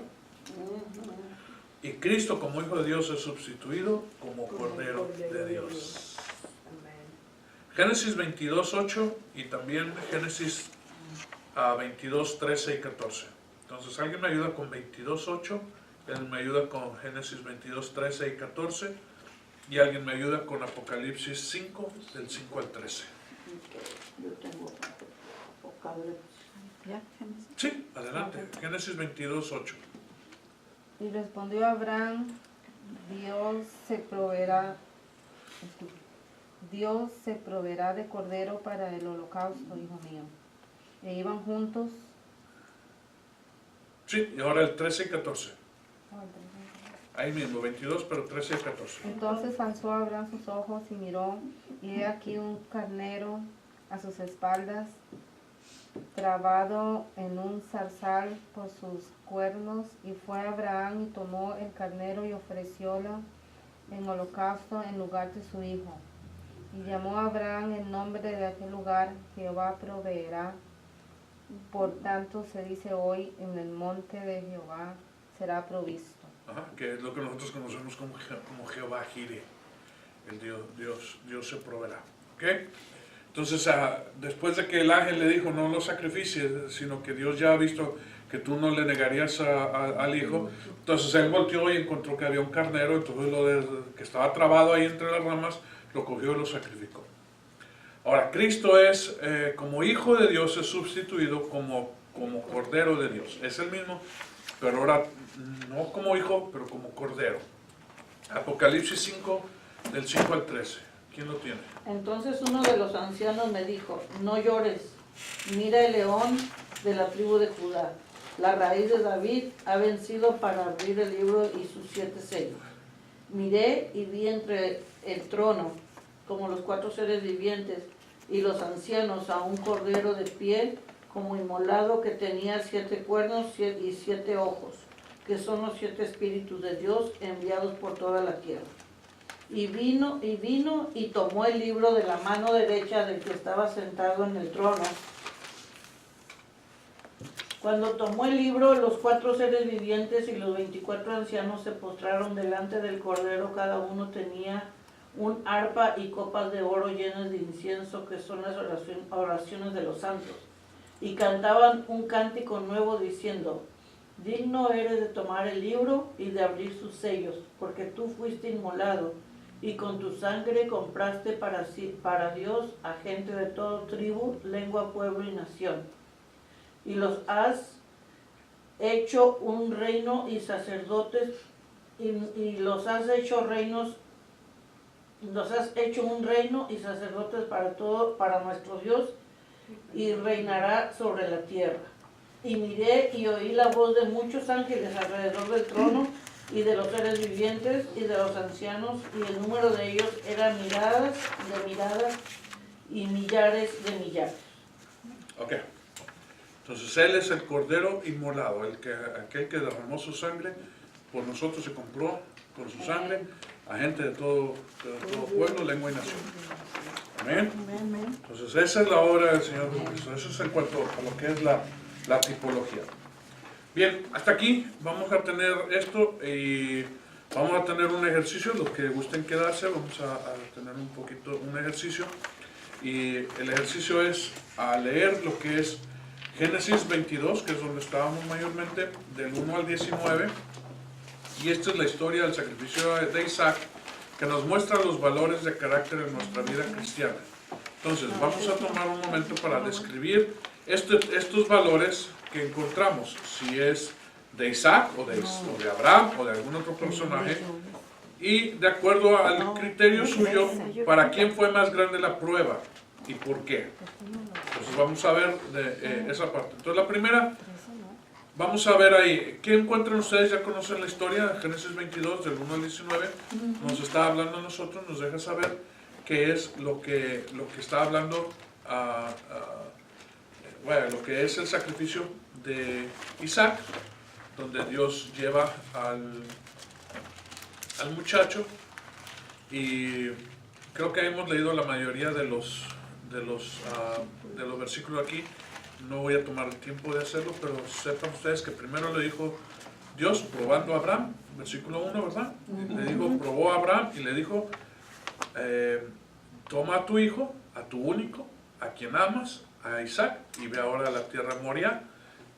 y Cristo como Hijo de Dios es sustituido como Cordero de Dios. Génesis 22:8 y también Génesis 22:13 y 14. Entonces alguien me ayuda con 22:8, alguien me ayuda con Génesis 22:13 y 14 y alguien me ayuda con Apocalipsis 5 del 5 al 13. Yo tengo vocabulario. ¿Ya? Génesis. Sí, adelante. Génesis 22:8. Y respondió Abraham, Dios se proveerá de cordero para el holocausto, hijo mío. E iban juntos. Sí, y ahora el 13 y 14. Ahí mismo, 22, pero 13 y 14. Entonces alzó Abraham sus ojos y miró, y he aquí un carnero a sus espaldas, trabado en un zarzal por sus cuernos, y fue Abraham y tomó el carnero y ofreciólo en holocausto en lugar de su hijo. Y llamó a Abraham el nombre de aquel lugar, Jehová proveerá. Por tanto se dice hoy, en el monte de Jehová será provisto. Ajá, que es lo que nosotros conocemos como Jehová Jireh, el Dios se proveerá. ¿Ok? Entonces, después de que el ángel le dijo no lo sacrifiques, sino que Dios ya ha visto que tú no le negarías al hijo, entonces él volteó y encontró que había un carnero, entonces que estaba trabado ahí entre las ramas, lo cogió y lo sacrificó. Ahora, Cristo es, como Hijo de Dios, es sustituido como Cordero de Dios. Es el mismo, pero ahora no como Hijo, pero como Cordero. Apocalipsis 5, del 5 al 13. ¿Quién lo tiene? Entonces uno de los ancianos me dijo, no llores, mira el león de la tribu de Judá. La raíz de David ha vencido para abrir el libro y sus 7 sellos. Miré y vi entre el trono, como los 4 seres vivientes, y los ancianos a un cordero de pie, como inmolado, que tenía 7 cuernos y 7 ojos, que son los 7 espíritus de Dios enviados por toda la tierra. y vino y tomó el libro de la mano derecha del que estaba sentado en el trono. Cuando tomó el libro, los 4 seres vivientes y los 24 ancianos se postraron delante del Cordero. Cada uno tenía un arpa y copas de oro llenas de incienso, que son las oraciones de los santos. Y cantaban un cántico nuevo diciendo: digno eres de tomar el libro y de abrir sus sellos, porque tú fuiste inmolado, y con tu sangre compraste para Dios a gente de toda tribu, lengua, pueblo y nación. Y los has hecho un reino y sacerdotes, y los has hecho un reino y sacerdotes para nuestro Dios, y reinará sobre la tierra. Y miré y oí la voz de muchos ángeles alrededor del trono, y de los seres vivientes, y de los ancianos, y el número de ellos era miradas y millares de millares. Ok. Entonces Él es el Cordero inmolado, aquel que derramó su sangre por nosotros, se compró con su sangre a gente de todo pueblo, lengua y nación. Amén. Entonces esa es la obra del Señor Jesucristo. Eso es en cuanto a lo que es la tipología. Bien, hasta aquí vamos a tener esto y vamos a tener un ejercicio. Los que gusten quedarse, vamos a tener un ejercicio. Y el ejercicio es a leer lo que es Génesis 22, que es donde estábamos mayormente, del 1 al 19. Y esta es la historia del sacrificio de Isaac, que nos muestra los valores de carácter en nuestra vida cristiana. Entonces, vamos a tomar un momento para describir estos valores que encontramos, si es de Isaac, o de Abraham, o de algún otro personaje, y de acuerdo al criterio suyo, para quién fue más grande la prueba y por qué. Entonces, vamos a ver esa parte. Entonces, la primera, vamos a ver ahí, ¿qué encuentran ustedes? Ya conocen la historia de Génesis 22, del 1 al 19, nos está hablando a nosotros, nos deja saber qué es lo que está hablando, lo que es el sacrificio de Isaac, donde Dios lleva al muchacho, y creo que hemos leído la mayoría de los versículos aquí. No voy a tomar el tiempo de hacerlo, pero sepan ustedes que primero le dijo Dios, probando a Abraham, versículo 1, ¿verdad? Le dijo, probó a Abraham y le dijo, toma a tu hijo, a tu único, a quien amas, a Isaac, y ve ahora a la tierra Moria,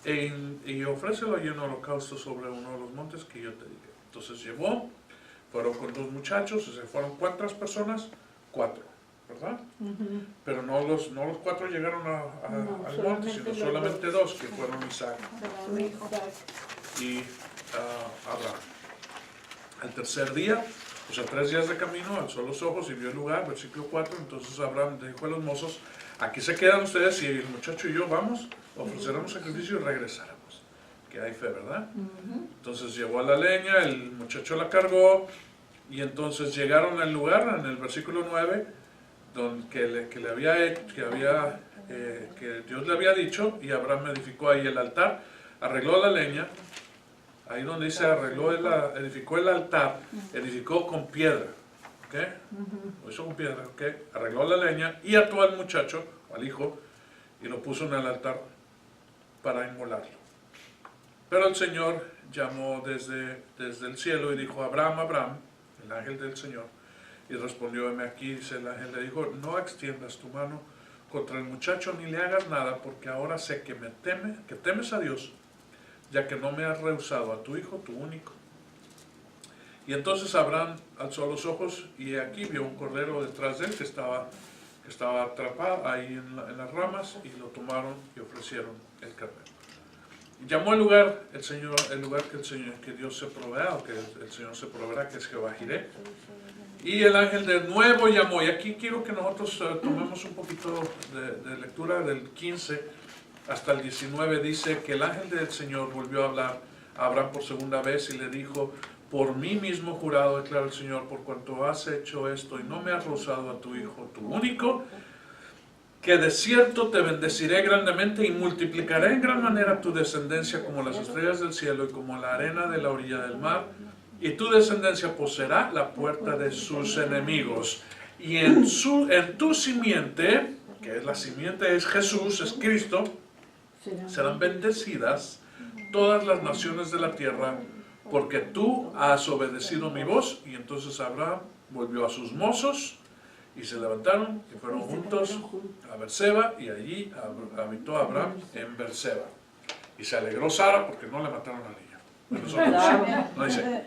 y ofrécelo allí en holocausto sobre uno de los montes que yo te dije. Entonces llevó, fueron con 2 muchachos, se fueron ¿cuántas personas? 4, ¿verdad? Pero no los 4 llegaron al monte, sino solamente 2, que fueron Isaac y Abraham. Al tercer día, o sea, 3 días de camino, alzó los ojos y vio el lugar, versículo 4, entonces Abraham dijo a los mozos, aquí se quedan ustedes y el muchacho y yo vamos, ofreceremos sacrificio y regresaremos. Que hay fe, ¿verdad? Entonces llevó a la leña, el muchacho la cargó, y entonces llegaron al lugar, en el versículo 9, donde, que Dios le había dicho, y Abraham edificó ahí el altar, arregló la leña, ahí donde dice edificó el altar, edificó con piedra, ¿ok? Lo hizo con piedra, ¿ok? Arregló la leña y ató al muchacho, al hijo, y lo puso en el altar para inmolarlo. Pero el Señor llamó desde el cielo y dijo, Abraham, Abraham, el ángel del Señor, y respondió, heme aquí, dice el ángel, le dijo, no extiendas tu mano contra el muchacho ni le hagas nada, porque ahora sé que temes a Dios, ya que no me has rehusado a tu hijo, tu único. Y entonces Abraham alzó los ojos y aquí vio un cordero detrás de él que estaba atrapado ahí en las ramas, y lo tomaron y ofrecieron el carnero. Y llamó el lugar que Dios se provea, o que el Señor se proveerá, que es Jehová Jireh. Y el ángel de nuevo llamó, y aquí quiero que nosotros tomemos un poquito de lectura del 15 hasta el 19. Dice que el ángel del Señor volvió a hablar a Abraham por segunda vez y le dijo, por mí mismo jurado, declara el Señor, por cuanto has hecho esto y no me has rehusado a tu hijo, tu único, que de cierto te bendeciré grandemente y multiplicaré en gran manera tu descendencia como las estrellas del cielo y como la arena de la orilla del mar, y tu descendencia poseerá la puerta de sus enemigos. Y en tu simiente, que es la simiente, es Jesús, es Cristo, serán bendecidas todas las naciones de la tierra, porque tú has obedecido mi voz. Y entonces Abraham volvió a sus mozos, y se levantaron y fueron juntos a Berseba, y allí habitó Abraham en Berseba. Y se alegró Sara porque no le mataron al niño. No dice.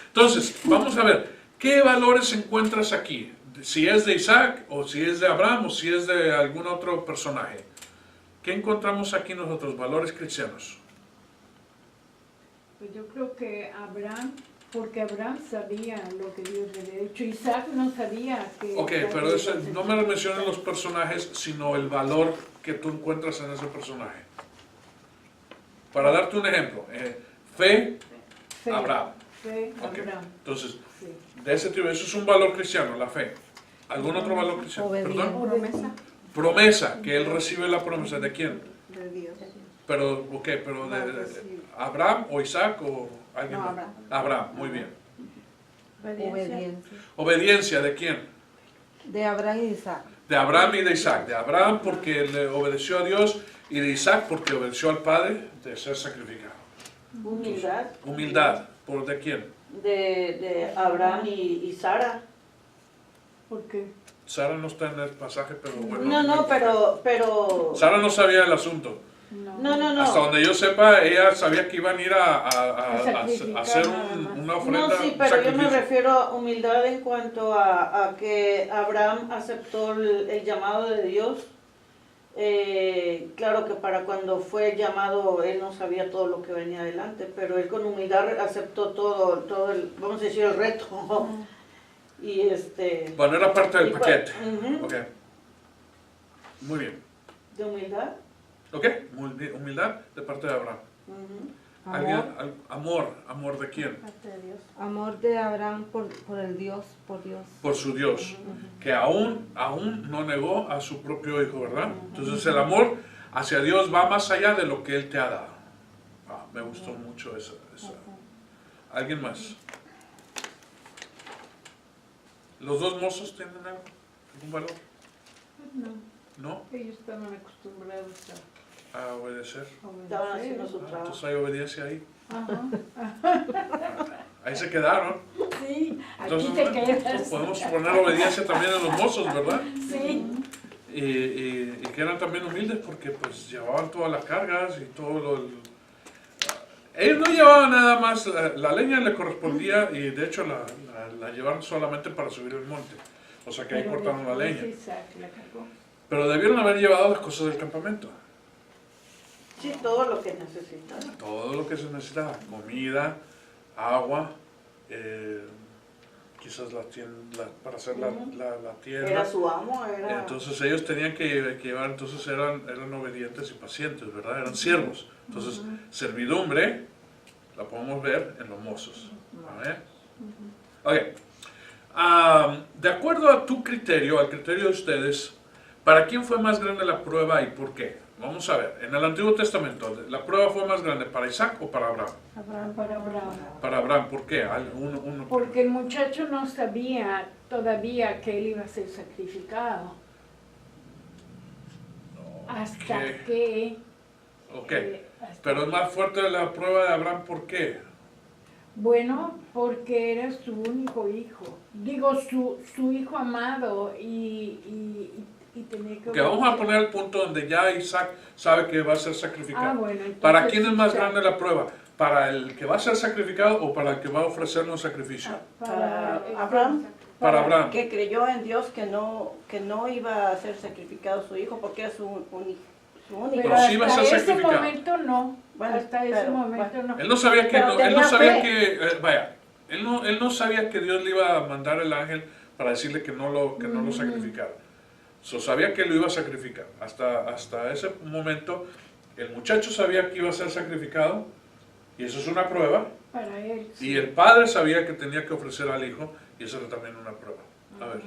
Entonces, vamos a ver, ¿qué valores encuentras aquí? Si es de Isaac, o si es de Abraham, o si es de algún otro personaje. ¿Qué encontramos aquí nosotros? Valores cristianos. Pues yo creo que Abraham, porque Abraham sabía lo que Dios le había dicho. Isaac no sabía que... Ok, pero eso, no me mencionen los personajes, sino el valor que tú encuentras en ese personaje. Para darte un ejemplo, fe, Fe, Abraham. Fe, Ok, Abraham. entonces, Sí. de ese tipo, eso es un valor cristiano, la fe. ¿Algún otro valor cristiano? Obediencia. ¿Perdón? Promesa Promesa, que él recibe la promesa. ¿De quién? de Dios. Pero, ok, pero Va a de recibir. Abraham o Isaac o alguien No, más. Abraham. Abraham, muy bien. Obediencia. Obediencia, ¿de quién? De Abraham y Isaac. De Abraham y de Isaac. De Abraham porque le obedeció a Dios, y de Isaac porque obedeció al Padre de ser sacrificado. Humildad. Humildad, ¿por de quién? De Abraham y Sara. ¿Por qué? Sara no está en el pasaje, pero bueno. No, pero... Sara no sabía el asunto. No. Hasta donde yo sepa, ella sabía que iban a ir a sacrificar hacer nada más. una ofrenda. No, sí, un pero yo me sacrificio. refiero a humildad en cuanto a que Abraham aceptó el llamado de Dios. Claro que para cuando fue llamado él no sabía todo lo que venía adelante, pero él con humildad aceptó todo el, vamos a decir, el reto. Y Bueno, era parte del y paquete. ujú, Ok. Muy bien. de humildad. Ok, muy bien. Humildad de parte de Abraham. Ujú, Amor. Amor de quién? parte de Dios. Amor de Abraham por el Dios, por Dios. Por su Dios, que aún no negó a su propio hijo, ¿verdad? Entonces el amor hacia Dios va más allá de lo que Él te ha dado. Me gustó mucho esa. ¿Alguien más? ¿Los dos mozos tienen algún valor? No, ¿No? ellos estaban acostumbrados A obedecer. a Estaban haciendo obedecer. su trabajo. Entonces hay obediencia ahí. Ajá. Ahí se quedaron. Sí, aquí Entonces te quedas. podemos poner obediencia también en los mozos, ¿verdad? Sí. Y que eran también humildes porque pues llevaban todas las cargas y todo lo... Ellos no llevaban nada más, la leña le correspondía y de hecho la llevaron solamente para subir el monte. O sea que ahí Pero cortaron la después leña. Isaac la cargó. Pero debieron haber llevado las cosas del campamento. Sí, todo lo que necesitan. Todo lo que se necesitaba, comida, agua, quizás para hacer la tierra. Era su amo, era... Entonces ellos tenían que llevar, entonces eran obedientes y pacientes, ¿verdad? Eran siervos. Entonces, servidumbre la podemos ver en los mozos. A ver. Ok. De acuerdo a tu criterio, al criterio de ustedes, ¿para quién fue más grande la prueba y por qué? Vamos a ver, en el Antiguo Testamento, ¿la prueba fue más grande para Isaac o para Abraham? Para Abraham. Para Abraham, ¿por qué? Porque el muchacho no sabía todavía que él iba a ser sacrificado. Hasta que... Ok, hasta- pero es más fuerte la prueba de Abraham, ¿por qué? Bueno, porque era su único hijo. Digo, su hijo amado y tenía que... Que vamos a poner el punto donde ya Isaac sabe que va a ser sacrificado. bueno, entonces ¿Para quién es más Isaac. grande la prueba? ¿Para el que va a ser sacrificado o para el que va a ofrecerle un sacrificio? Para Abraham, Para Abraham. que creyó en Dios que no iba a ser sacrificado su hijo porque era su único. Pero sí iba a ser hasta ese sacrificado. momento no. Bueno, hasta ese pero, momento no. Él no sabía que, Pero él no tenía sabía fe. que, él no sabía que Dios le iba a mandar el ángel para decirle que no lo sacrificara. Sabía que lo iba a sacrificar. Hasta ese momento, el muchacho sabía que iba a ser sacrificado, y eso es una prueba. Para él. sí. Y el padre sabía que tenía que ofrecer al hijo, y eso era también una prueba. A ver.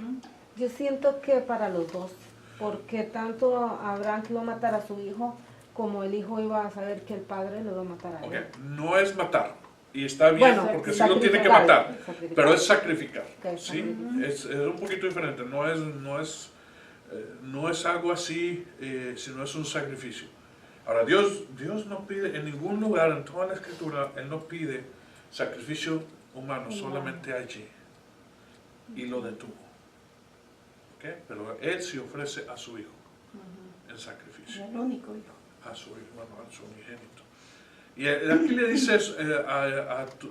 Yo siento que para los dos, porque tanto Abraham iba a matar a su hijo, como el hijo iba a saber que el padre lo iba a matar a él. Ok, no es matar. Y está bien, Bueno, porque sí lo tiene que sacrificar, matar, sacrificar. pero es sacrificar. Que es ¿Sí? Es un poquito diferente, no es algo así, sino es un sacrificio. Ahora, Dios no pide, en ningún lugar, en toda la Escritura, Él no pide sacrificio humano, solamente allí. Y lo detuvo. ¿Ok? Pero Él sí ofrece a su Hijo en sacrificio. El único hijo. A su Hijo, bueno, a su unigénito. Y aquí le dices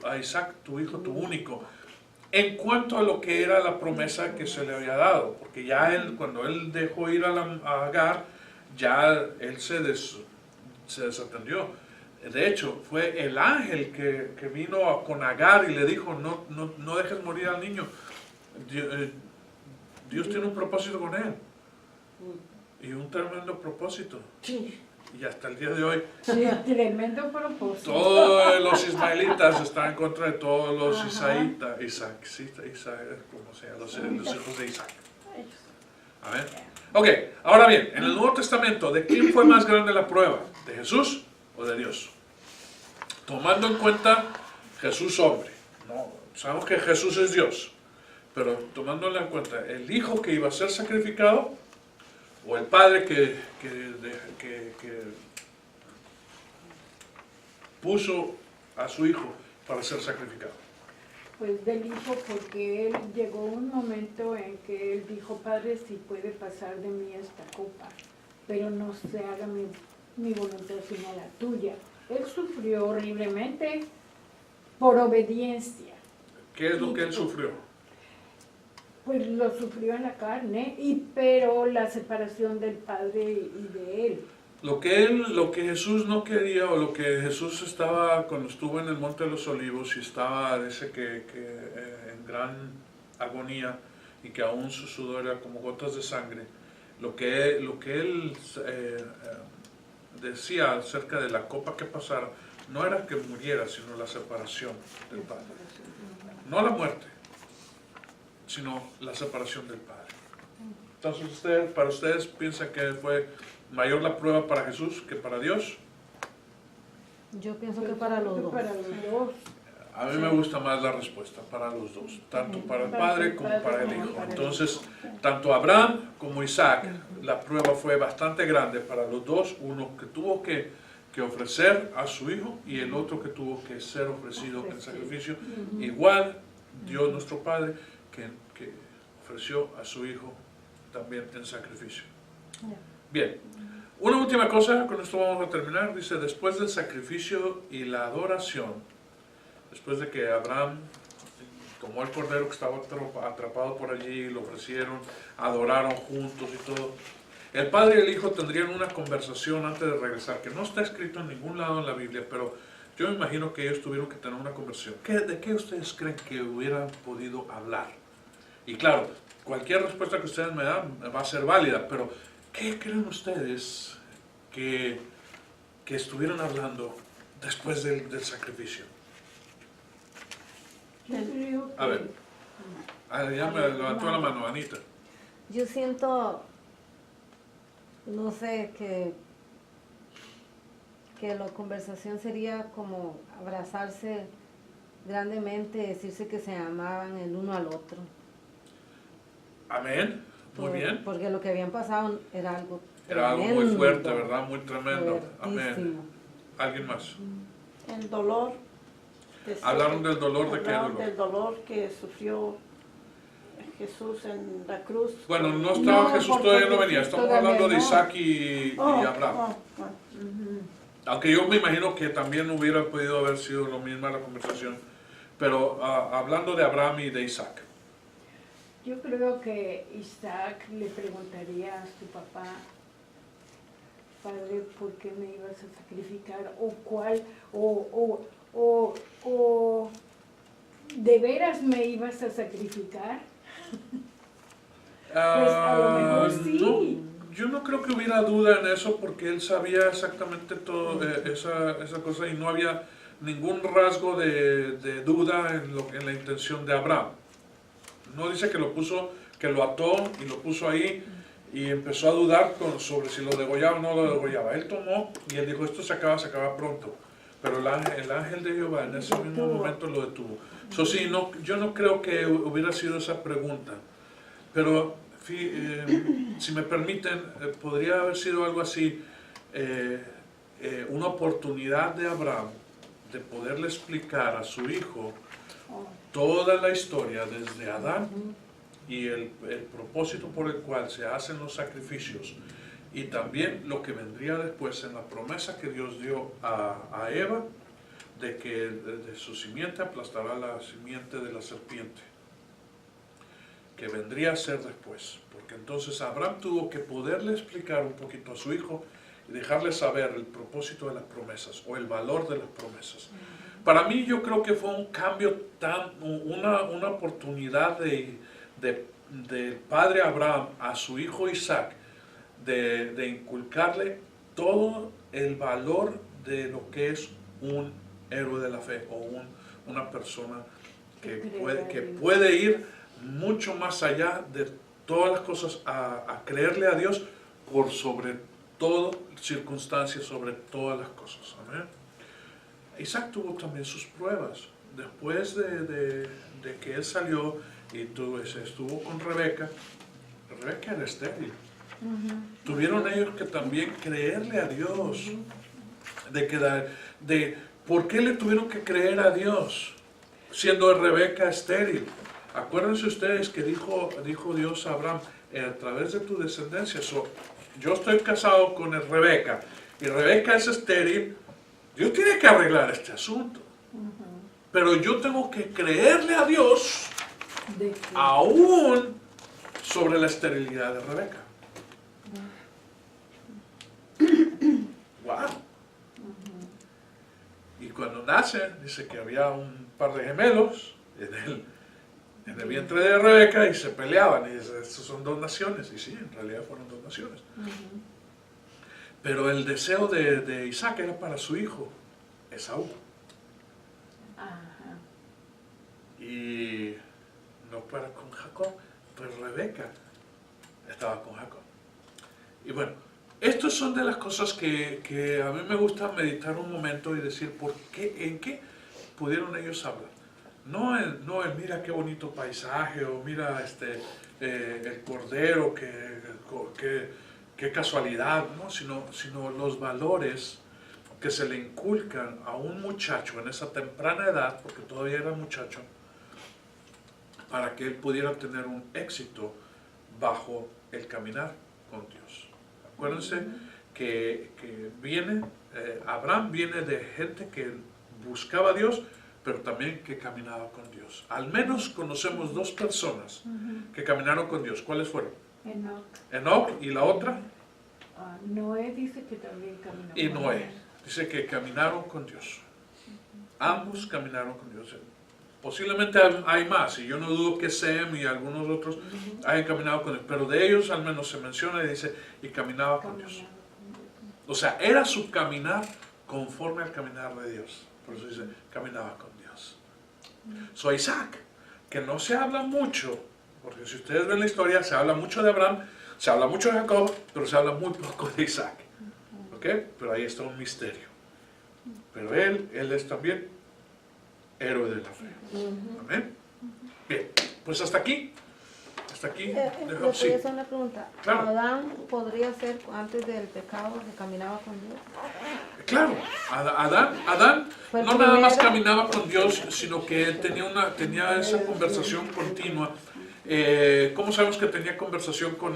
a Isaac, tu hijo, tu único, en cuanto a lo que era la promesa que se le había dado, porque ya él, cuando él dejó ir a Agar, ya él se desatendió. De hecho, fue el ángel que vino con Agar y le dijo, no dejes morir al niño. Dios tiene un propósito con él. Y un tremendo propósito. Sí. Y hasta el día de hoy, Sí, tremendo propósito. todos los ismaelitas están en contra de todos los Isaac, como sea, los hijos de Isaac. Amén. Ok, ahora bien, en el Nuevo Testamento, ¿de quién fue más grande la prueba? ¿De Jesús o de Dios? Tomando en cuenta Jesús hombre. No, sabemos que Jesús es Dios, pero tomándole en cuenta el hijo que iba a ser sacrificado o el padre que puso a su hijo para ser sacrificado. Pues del hijo, porque él llegó un momento en que él dijo, Padre, si puede pasar de mí esta copa, pero no se haga mi voluntad sino la tuya. Él sufrió horriblemente por obediencia. ¿Qué es lo que él sufrió? Pues lo sufrió en la carne, pero la separación del Padre y de él. Lo que Jesús no quería, o lo que Jesús estaba cuando estuvo en el Monte de los Olivos y estaba, dice que en gran agonía y que aún su sudor era como gotas de sangre, lo que él decía acerca de la copa que pasara, no era que muriera, sino la separación del Padre. No la muerte, sino la separación del Padre. Entonces, para ustedes, ¿piensan que fue mayor la prueba para Jesús que para Dios? Yo pienso que para los dos. Para los dos. A mí me gusta más la respuesta, para los dos, tanto para el Padre como para el Hijo. Entonces, tanto Abraham como Isaac, la prueba fue bastante grande para los dos, uno que tuvo que ofrecer a su hijo y el otro que tuvo que ser ofrecido en sacrificio. Igual Dios nuestro Padre que ofreció a su hijo también en sacrificio. Bien, una última cosa, con esto vamos a terminar. Dice, después del sacrificio y la adoración, después de que Abraham tomó el cordero que estaba atrapado por allí, lo ofrecieron, adoraron juntos y todo, el padre y el hijo tendrían una conversación antes de regresar, que no está escrito en ningún lado en la Biblia, pero yo me imagino que ellos tuvieron que tener una conversación. ¿De qué ustedes creen que hubieran podido hablar? Y claro, cualquier respuesta que ustedes me dan va a ser válida, pero ¿qué creen ustedes que estuvieran hablando después del sacrificio? Yo creo que... A ver, ya me levantó la mano, Anita. Yo siento, no sé, que la conversación sería como abrazarse grandemente, decirse que se amaban el uno al otro. Amén, muy bien. Porque lo que habían pasado era algo Era algo muy tremendo, fuerte, ¿verdad? Muy tremendo. Amén. fuertísimo. ¿Alguien más? El dolor. Hablaron del dolor, ¿de qué Hablaron dolor? del dolor que sufrió Jesús en la cruz. Bueno, no estaba No, Jesús, porque todavía no venía. Jesús Estamos todavía hablando de no. Isaac y Abraham. Aunque yo me imagino que también hubiera podido haber sido lo mismo la conversación. Pero hablando de Abraham y de Isaac. Yo creo que Isaac le preguntaría a su papá, Padre, ¿por qué me ibas a sacrificar? ¿O cuál? ¿O de veras me ibas a sacrificar? Pues a lo mejor sí. No, yo no creo que hubiera duda en eso porque él sabía exactamente todo esa cosa y no había ningún rasgo de duda en la intención de Abraham. No dice que lo ató y lo puso ahí y empezó a dudar sobre si lo degollaba o no lo degollaba. Él tomó y él dijo, esto se acaba pronto. Pero el ángel de Jehová en ese mismo momento lo detuvo. So, sí, no, yo no creo que hubiera sido esa pregunta. Pero si me permiten, podría haber sido algo así, una oportunidad de Abraham de poderle explicar a su hijo toda la historia desde Adán y el propósito por el cual se hacen los sacrificios, y también lo que vendría después en la promesa que Dios dio a Eva, de que de su simiente aplastará la simiente de la serpiente, que vendría a ser después. Porque entonces Abraham tuvo que poderle explicar un poquito a su hijo y dejarle saber el propósito de las promesas o el valor de las promesas. Para mí, yo creo que fue un cambio, una oportunidad del padre Abraham a su hijo Isaac, de inculcarle todo el valor de lo que es un héroe de la fe o una persona que puede ir mucho más allá de todas las cosas a creerle a Dios por sobre todo circunstancias, sobre todas las cosas. Amén. Isaac tuvo también sus pruebas. Después de que él salió y estuvo con Rebeca, Rebeca era estéril. Tuvieron ellos que también creerle a Dios. ¿Por qué le tuvieron que creer a Dios siendo Rebeca estéril? Acuérdense ustedes que dijo Dios a Abraham, a través de tu descendencia. Yo estoy casado con Rebeca y Rebeca es estéril. Dios tiene que arreglar este asunto. Pero yo tengo que creerle a Dios aún sobre la esterilidad de Rebeca. Wow. Y cuando nace, dice que había un par de gemelos en el vientre de Rebeca y se peleaban. Y dice, estos son dos naciones. Y sí, en realidad fueron dos naciones. Pero el deseo de Isaac era para su hijo, Esaú. Y no para con Jacob, pues Rebeca estaba con Jacob. Y bueno, estas son de las cosas que a mí me gusta meditar un momento y decir, ¿en qué pudieron ellos hablar? No el mira qué bonito paisaje, o mira el cordero, qué casualidad, ¿no? sino los valores que se le inculcan a un muchacho en esa temprana edad, porque todavía era muchacho, para que él pudiera tener un éxito bajo el caminar con Dios. Acuérdense que Abraham viene de gente que buscaba a Dios, pero también que caminaba con Dios. Al menos conocemos dos personas que caminaron con Dios. ¿Cuáles fueron? Enoc y la otra. Noé dice que también caminó. Y Noé dice que caminaron con Dios. Ambos caminaron con Dios. Posiblemente hay más, y yo no dudo que Sem y algunos otros hayan caminado con Dios, pero de ellos al menos se menciona y dice, y caminaba con Dios. O sea, era su caminar conforme al caminar de Dios. Por eso dice, caminaba con Dios. So Isaac, que no se habla mucho, porque si ustedes ven la historia, se habla mucho de Abraham, se habla mucho de Jacob, pero se habla muy poco de Isaac. ¿Ok? Pero ahí está un misterio. Pero él es también héroe de la fe. Amén. Bien, pues hasta aquí. ¿Le podría hacer una pregunta? Claro. ¿Adán podría ser antes del pecado que caminaba con Dios? Claro, Adán Fue el no nada más primero. caminaba con Dios, sino que él tenía esa conversación continua. ¿Cómo sabemos que tenía conversación con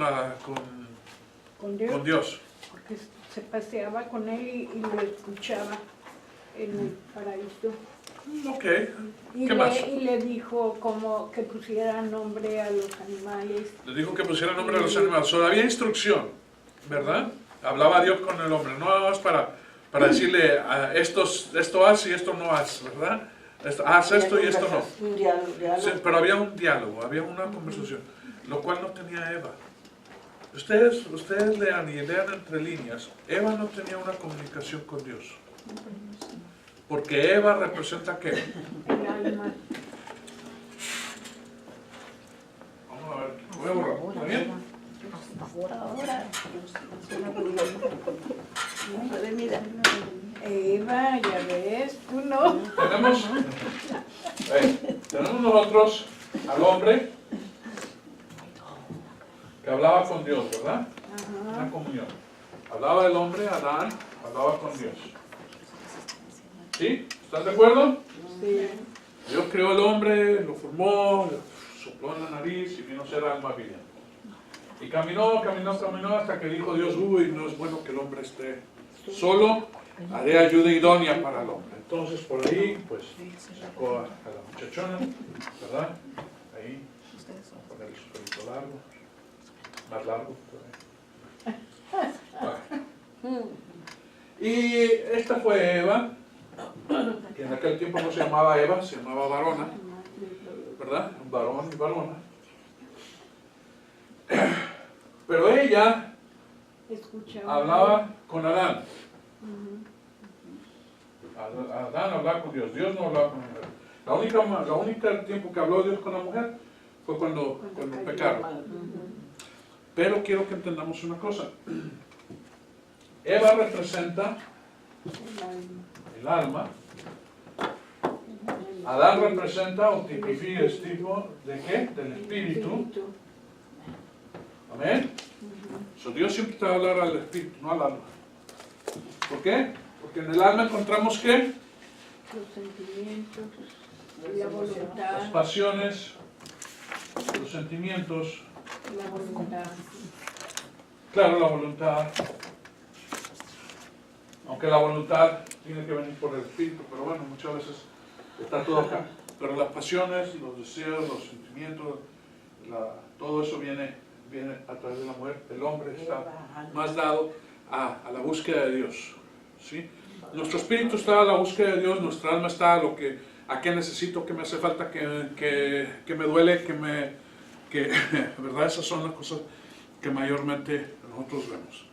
Dios? Porque se paseaba con él y lo escuchaba en el paraíso. Ok, Y ¿qué más? le dijo como que pusiera nombre a los animales. Le dijo que pusiera nombre a los animales. Solo había instrucción, ¿verdad? Hablaba Dios con el hombre, no nada más para decirle esto haz y esto no haz, ¿verdad? Haz esto y esto no. Un diálogo. Sí, pero había un diálogo, había una conversación, lo cual no tenía Eva. Ustedes lean entre líneas. Eva no tenía una comunicación con Dios. Porque Eva representa ¿qué? El alma. Vamos a ver, voy a borrar, ¿está bien? Ahora. Puede mirar. Eva, ya ves, tú no. Tenemos nosotros al hombre que hablaba con Dios, ¿verdad? Una comunión. Hablaba del hombre, Adán, hablaba con Dios. ¿Sí? ¿Estás de acuerdo? Sí. Dios creó al hombre, lo formó, le sopló en la nariz y vino a ser alma viviente. Y caminó hasta que dijo Dios, uy, no es bueno que el hombre esté solo, haré ayuda idónea para el hombre. Entonces por ahí, pues, sacó a la muchachona, ¿verdad? Ahí, vamos a ponerle su pelito largo, más largo todavía. Bueno. Y esta fue Eva, que en aquel tiempo no se llamaba Eva, se llamaba varona, ¿verdad? Un varón y varona. Pero ella hablaba con Adán. Adán hablaba con Dios, Dios no hablaba con la mujer. La única tiempo que habló Dios con la mujer fue cuando pecaron. Pero quiero que entendamos una cosa. Eva representa el alma. Adán representa o tipifica el tipo de ¿qué? Del espíritu. Amén. Dios siempre te va a hablar al espíritu, no al alma. ¿Por qué? Porque en el alma encontramos ¿qué? Los sentimientos, la voluntad. Las pasiones, los sentimientos. La voluntad. Claro, la voluntad. Aunque la voluntad tiene que venir por el espíritu, pero bueno, muchas veces está todo acá. Pero las pasiones, los deseos, los sentimientos, todo eso viene a través de la mujer. El hombre está más dado a la búsqueda de Dios, ¿sí? Nuestro espíritu está a la búsqueda de Dios, nuestra alma está a qué necesito, qué me hace falta, qué me duele, ¿verdad? Esas son las cosas que mayormente nosotros vemos.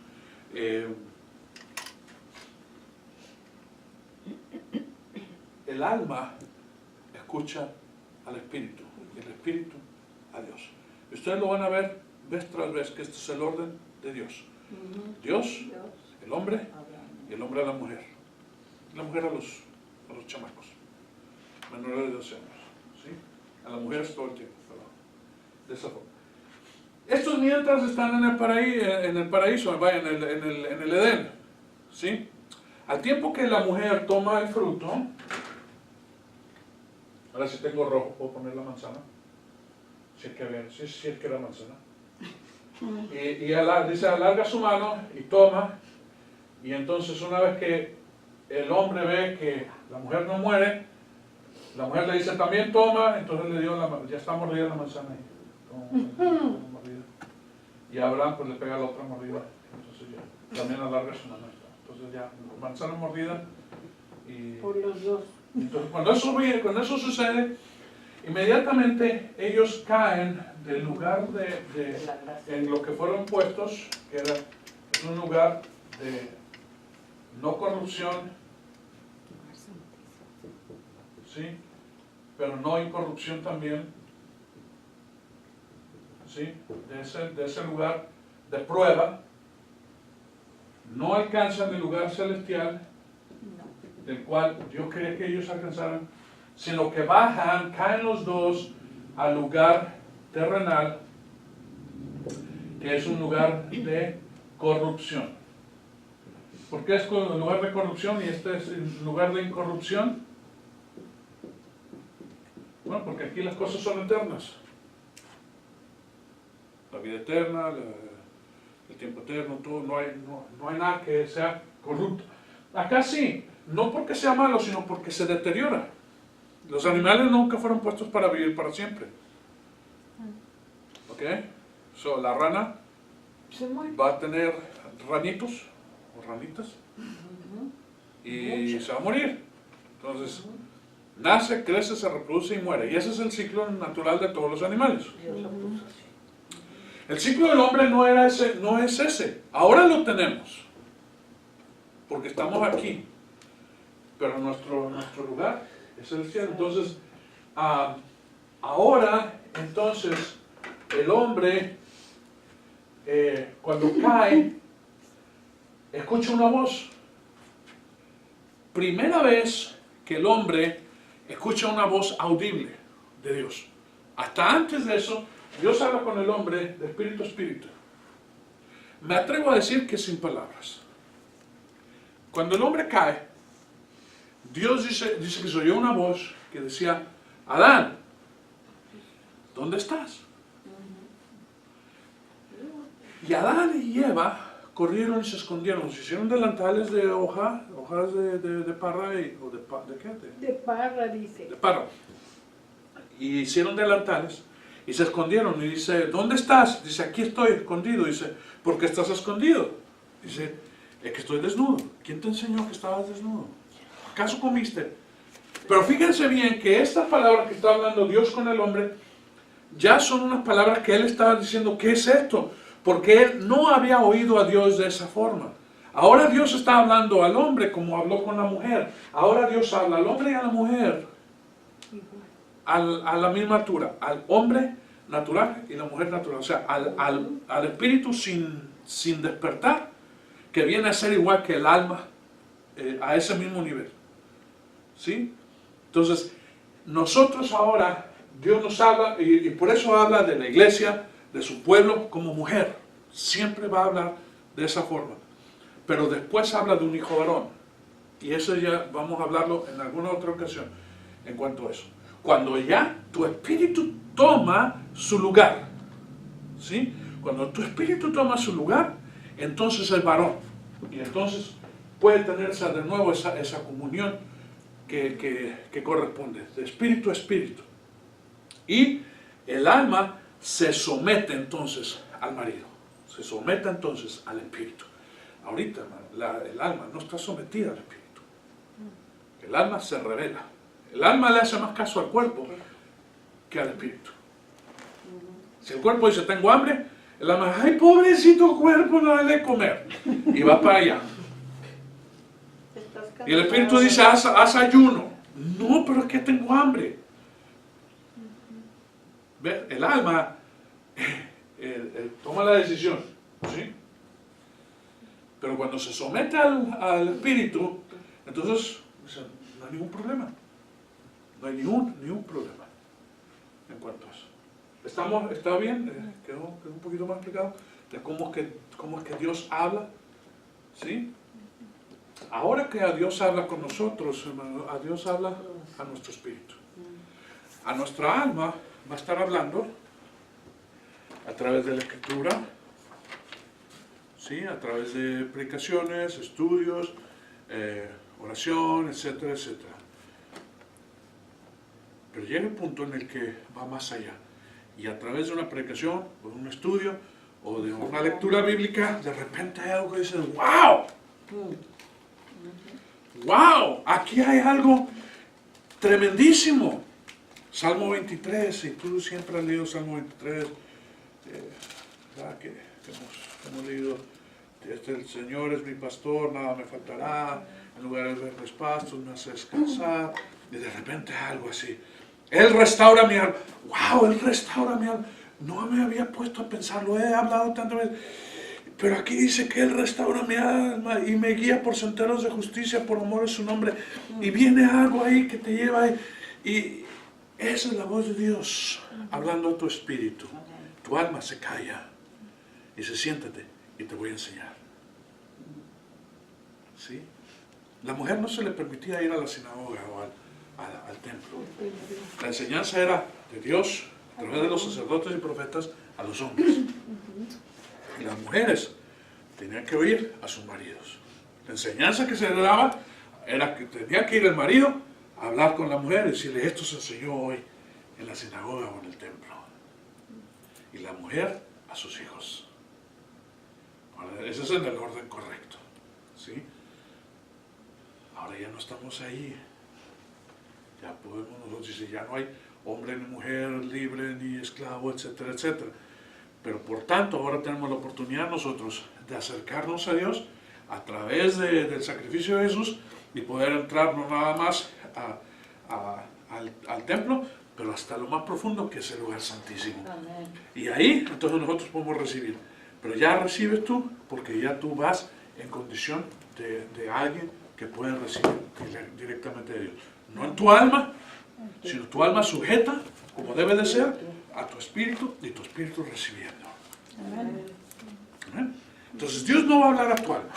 El alma escucha al espíritu y el espíritu a Dios. Ustedes lo van a ver vez tras vez que este es el orden de Dios. Dios, el hombre y el hombre a la mujer. La mujer a los chamacos menores de 12 años. ¿Sí? A las mujeres todo el tiempo. De esa forma. Estos mientras están en el paraíso, vaya, en el Edén. ¿Sí? Al tiempo que la mujer toma el fruto, ahora si tengo rojo, ¿puedo poner la manzana? Si es que era manzana. Y dice, alarga su mano y toma, y entonces una vez que el hombre ve que la mujer no muere, la mujer le dice, también toma, entonces le dio ya está mordida la manzana ahí. Mordida. Y Abraham pues le pega la otra mordida, entonces ya, también alarga su mano. Entonces ya, manzana mordida y... Por los dos. Entonces cuando eso sucede, inmediatamente ellos caen del lugar en lo que fueron puestos, que era un lugar de no corrupción, ¿sí? Pero no incorrupción también, ¿sí? De ese lugar de prueba, no alcanzan el lugar celestial del cual Dios quería que ellos alcanzaran, sino que bajan, caen los dos al lugar terrenal, que es un lugar de corrupción. ¿Por qué es un lugar de corrupción y este es un lugar de incorrupción? Bueno, porque aquí las cosas son eternas. La vida eterna, el tiempo eterno, todo, no hay nada que sea corrupto. Acá sí, no porque sea malo, sino porque se deteriora. Los animales nunca fueron puestos para vivir para siempre. ¿Ok? La rana va a tener ranitos o ranitas y se va a morir. Entonces, nace, crece, se reproduce y muere. Y ese es el ciclo natural de todos los animales. El ciclo del hombre no es ese. Ahora lo tenemos. Porque estamos aquí. Pero nuestro lugar es el cielo. Entonces, ahora, el hombre, cuando cae, escucha una voz. primera vez que el hombre escucha una voz audible de Dios. Hasta antes de eso, Dios habla con el hombre de espíritu a espíritu. Me atrevo a decir que sin palabras. Cuando el hombre cae, Dios dice que se oyó una voz que decía, Adán, ¿dónde estás? Y Adán y Eva corrieron y se escondieron, se hicieron delantales de hojas de parra ¿de qué? De parra, dice. De parra. Y hicieron delantales y se escondieron. Y dice, ¿dónde estás? Dice, aquí estoy escondido. Dice, ¿por qué estás escondido? Dice, es que estoy desnudo. ¿Quién te enseñó que estabas desnudo? ¿Acaso comiste? Pero fíjense bien que estas palabras que está hablando Dios con el hombre ya son unas palabras que él estaba diciendo, ¿qué es esto? Porque él no había oído a Dios de esa forma. Ahora Dios está hablando al hombre como habló con la mujer. Ahora Dios habla al hombre y a la mujer a la misma altura. Al hombre natural y la mujer natural. O sea, al espíritu sin despertar, que viene a ser igual que el alma a ese mismo nivel. ¿Sí? Entonces, nosotros ahora, Dios nos habla, y por eso habla de la iglesia, de su pueblo como mujer. Siempre va a hablar de esa forma. Pero después habla de un hijo varón. Y eso ya vamos a hablarlo en alguna otra ocasión en cuanto a eso. Cuando ya tu espíritu toma su lugar. ¿Sí? Cuando tu espíritu toma su lugar, entonces el varón. Y entonces puede tener de nuevo esa comunión que corresponde, de espíritu a espíritu. Y el alma se somete entonces al marido, se somete entonces al espíritu. Ahorita el alma no está sometida al espíritu. El alma se revela. El alma le hace más caso al cuerpo que al espíritu. Si el cuerpo dice, tengo hambre, el alma, ay, pobrecito cuerpo, no dale de comer. Y va para allá. Y el espíritu dice, haz ayuno. No, pero es que tengo hambre. ¿Ve? El alma toma la decisión, ¿sí? Pero cuando se somete al espíritu, entonces no hay ningún problema. No hay ningún problema en cuanto a eso. ¿Está bien? ¿Quedó un poquito más explicado de cómo es que Dios habla? ¿Sí? Ahora que a Dios habla con nosotros, hermano, a Dios habla a nuestro espíritu. A nuestra alma va a estar hablando a través de la escritura, ¿sí? A través de predicaciones, estudios, oración, etcétera, etcétera. Pero llega el punto en el que va más allá. Y a través de una predicación, o de un estudio, o de una lectura bíblica, de repente hay algo que dices, ¡wow! ¡Wow! Aquí hay algo tremendísimo. Salmo 23, y tú siempre has leído Salmo 23, ¿verdad? Que hemos leído, el Señor es mi pastor, nada me faltará, en lugares de verdes pastos me hace descansar, y de repente algo así. Él restaura mi alma. ¡Wow! Él restaura mi alma. No me había puesto a pensarlo, he hablado tantas veces. Pero aquí dice que Él restaura mi alma y me guía por senderos de justicia por amor a su nombre. Y viene algo ahí que te lleva ahí. Y esa es la voz de Dios hablando a tu espíritu. Tu alma se calla y dice, siéntate y te voy a enseñar. ¿Sí? La mujer no se le permitía ir a la sinagoga o al templo. La enseñanza era de Dios a través de los sacerdotes y profetas a los hombres. Y las mujeres tenían que oír a sus maridos. La enseñanza que se le daba era que tenía que ir el marido a hablar con la mujer y decirle, esto se enseñó hoy en la sinagoga o en el templo. Y la mujer a sus hijos. Ahora, ese es en el orden correcto. ¿Sí? Ahora ya no estamos ahí. Ya podemos nosotros decir, ya no hay hombre ni mujer, libre ni esclavo, etcétera, etcétera. Pero por tanto, ahora tenemos la oportunidad nosotros de acercarnos a Dios a través del sacrificio de Jesús y poder entrar no nada más al templo, pero hasta lo más profundo que es el lugar santísimo. Amén. Y ahí entonces nosotros podemos recibir. Pero ya recibes tú porque ya tú vas en condición de alguien que puedes recibir directamente de Dios. No en tu alma, sino tu alma sujeta, como debe de ser, a tu espíritu y tu espíritu recibiendo. Amén. Entonces Dios no va a hablar a tu alma.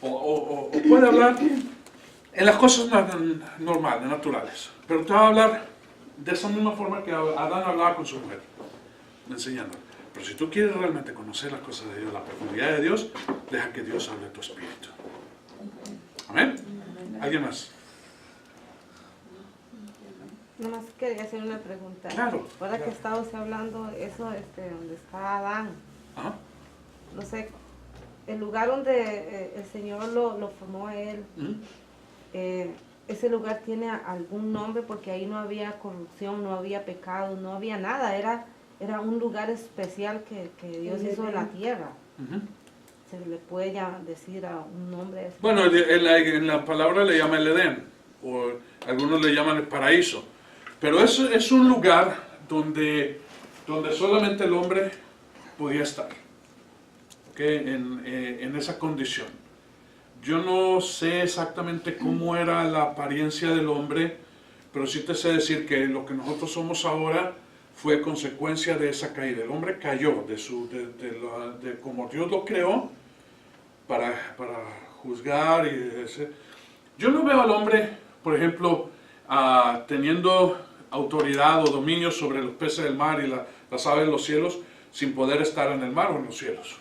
O puede hablar en las cosas normales, naturales. Pero te va a hablar de esa misma forma que Adán hablaba con su mujer, enseñándole. Pero si tú quieres realmente conocer las cosas de Dios, la profundidad de Dios, deja que Dios hable a tu espíritu. Amén. ¿Alguien más? Nomás quería hacer una pregunta. Claro. Ahora claro. que está usted hablando eso, donde está Adán, Ajá. no sé, el lugar donde el Señor lo formó a él, Ujú. ese lugar tiene algún nombre, porque ahí no había corrupción, no había pecado, no había nada, era un lugar especial que Dios hizo en la tierra. Ujú. ¿Se le puede decir a un nombre a ese Bueno, lugar? en la palabra le llama el Edén, o algunos le llaman el paraíso. Pero es un lugar donde solamente el hombre podía estar, ¿ok? En esa condición. Yo no sé exactamente cómo era la apariencia del hombre, pero sí te sé decir que lo que nosotros somos ahora fue consecuencia de esa caída. El hombre cayó de como Dios lo creó para juzgar. Yo no veo al hombre, por ejemplo, teniendo autoridad o dominio sobre los peces del mar y las aves de los cielos sin poder estar en el mar o en los cielos.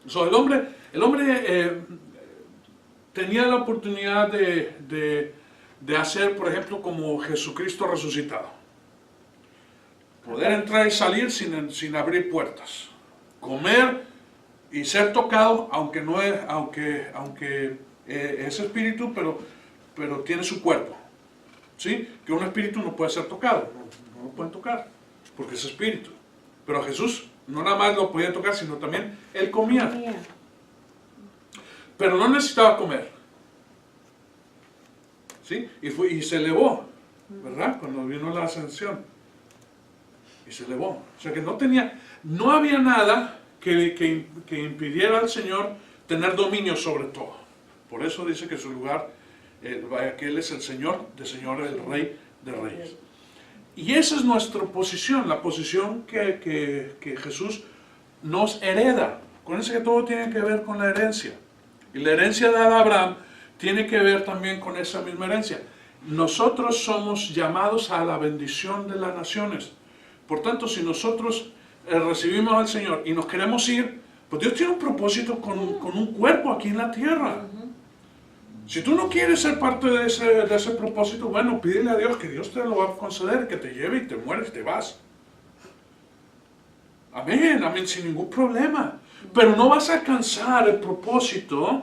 So, el hombre tenía la oportunidad de hacer, por ejemplo, como Jesucristo resucitado. Poder entrar y salir sin abrir puertas. Comer y ser tocado, aunque es espíritu, pero tiene su cuerpo. ¿Sí? Que un espíritu no puede ser tocado, no lo pueden tocar, porque es espíritu. Pero Jesús no nada más lo podía tocar, sino también él comía. Pero no necesitaba comer. ¿Sí? Y se elevó, ¿verdad? Cuando vino la ascensión. Y se elevó. O sea que no había nada que impidiera al Señor tener dominio sobre todo. Por eso dice que su lugar, que Él es el Señor de señores, el Rey de reyes. Y esa es nuestra posición, la posición que Jesús nos hereda. Acuérdense que todo tiene que ver con la herencia. Y la herencia dada a Abraham tiene que ver también con esa misma herencia. Nosotros somos llamados a la bendición de las naciones. Por tanto, si nosotros recibimos al Señor y nos queremos ir, pues Dios tiene un propósito con un cuerpo aquí en la tierra. Si tú no quieres ser parte de ese propósito, bueno, pídele a Dios que Dios te lo va a conceder, que te lleve y te mueres y te vas. Amén, amén, sin ningún problema. Pero no vas a alcanzar el propósito,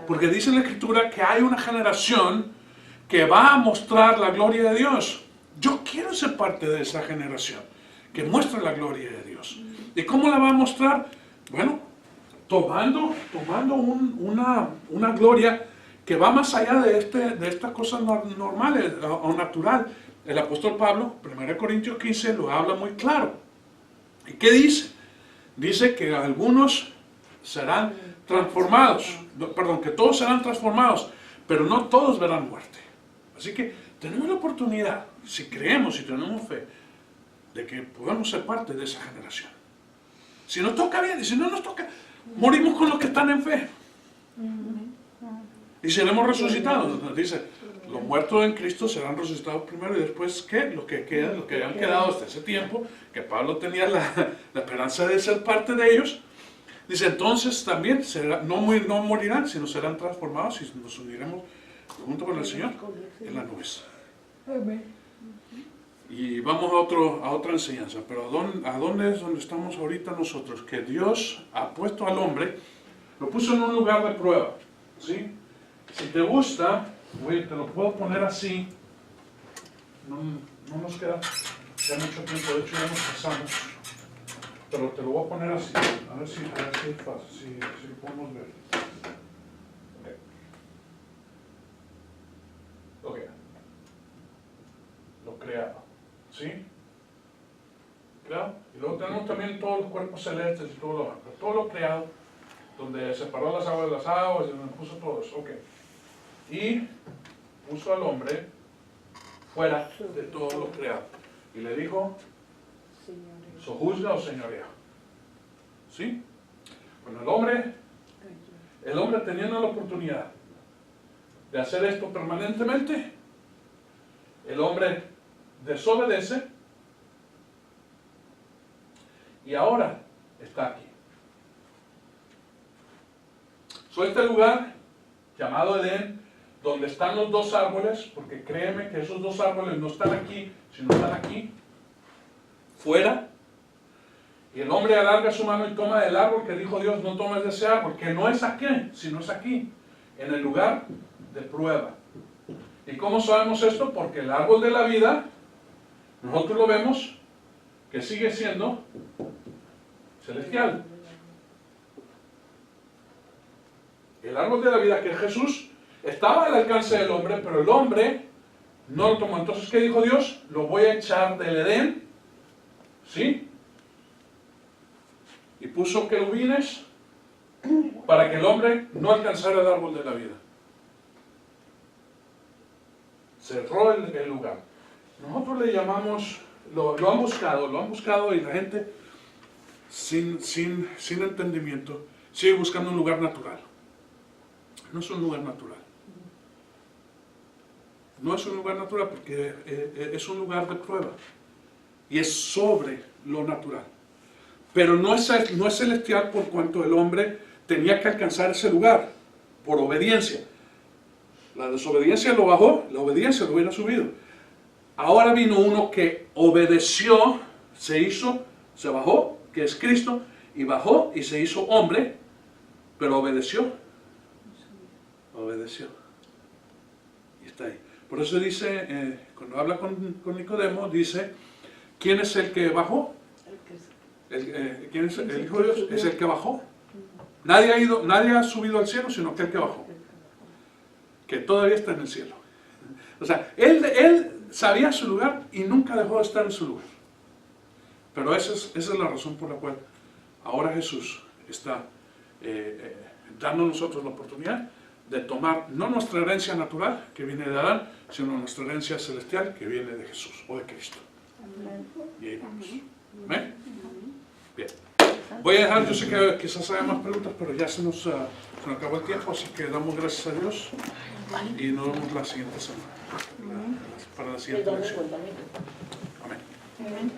porque dice la Escritura que hay una generación que va a mostrar la gloria de Dios. Yo quiero ser parte de esa generación que muestra la gloria de Dios. ¿Y cómo la va a mostrar? Bueno, tomando una gloria que va más allá de estas cosas normales o natural. El apóstol Pablo, 1 Corintios 15, lo habla muy claro. ¿Y qué dice? Dice que algunos serán transformados, perdón, que todos serán transformados, pero no todos verán muerte. Así que tenemos la oportunidad, si creemos y tenemos fe, de que podamos ser parte de esa generación. Si nos toca bien, y si no nos toca, morimos con los que están en fe. Y seremos resucitados. Nos dice, los muertos en Cristo serán resucitados primero y después, ¿qué? Los que han quedado hasta ese tiempo, que Pablo tenía la esperanza de ser parte de ellos. Dice, entonces también no morirán, sino serán transformados y nos uniremos junto con el Señor en las nubes. Y vamos a otra enseñanza. Pero ¿a dónde es donde estamos ahorita nosotros? Que Dios ha puesto al hombre, lo puso en un lugar de prueba. ¿Sí? Si te gusta, te lo puedo poner así. No nos queda ya mucho tiempo, de hecho ya nos pasamos. Pero te lo voy a poner así, a ver si es fácil, si lo podemos ver. Ok. Lo creado, ¿sí? Creado. Y luego tenemos también todos los cuerpos celestes y todo lo demás. Pero todo lo creado donde separó las aguas de las aguas, y donde puso todo eso, ok. Y puso al hombre fuera de todo lo creado. Y le dijo, sojuzga o señorea. ¿Sí? Bueno, el hombre teniendo la oportunidad de hacer esto permanentemente, el hombre desobedece y ahora está aquí. Este lugar llamado Edén, donde están los dos árboles, porque créeme que esos dos árboles no están aquí, sino están aquí, fuera. Y el hombre alarga su mano y toma del árbol que dijo Dios, no tomes de ese árbol, que no es aquí, sino es aquí, en el lugar de prueba. ¿Y cómo sabemos esto? Porque el árbol de la vida, nosotros lo vemos, que sigue siendo celestial. El árbol de la vida, que es Jesús, estaba al alcance del hombre, pero el hombre no lo tomó. Entonces, ¿qué dijo Dios? Lo voy a echar del Edén, ¿sí? Y puso querubines para que el hombre no alcanzara el árbol de la vida. Cerró el lugar. Nosotros le llamamos, lo han buscado y la gente sin entendimiento sigue buscando un lugar natural. No es un lugar natural. No es un lugar natural porque es un lugar de prueba. Y es sobre lo natural. Pero no es celestial por cuanto el hombre tenía que alcanzar ese lugar por obediencia. La desobediencia lo bajó, la obediencia lo hubiera subido. Ahora vino uno que obedeció, se bajó, que es Cristo, y bajó y se hizo hombre, pero obedeció. Y está ahí. Por eso dice, cuando habla con Nicodemo, dice, ¿quién es el que bajó? ¿Quién es el Hijo de Dios? Es el que bajó. Nadie ha subido al cielo, sino que el que bajó. Que todavía está en el cielo. O sea, él sabía su lugar y nunca dejó de estar en su lugar. Pero esa es la razón por la cual ahora Jesús está dando a nosotros la oportunidad de tomar no nuestra herencia natural, que viene de Adán, sino nuestra herencia celestial, que viene de Jesús o de Cristo. Y ahí vamos. ¿Amén? Bien. Voy a dejar, yo sé que quizás haya más preguntas, pero ya se nos acabó el tiempo, así que damos gracias a Dios y nos vemos la siguiente semana, para la siguiente lección. Amén.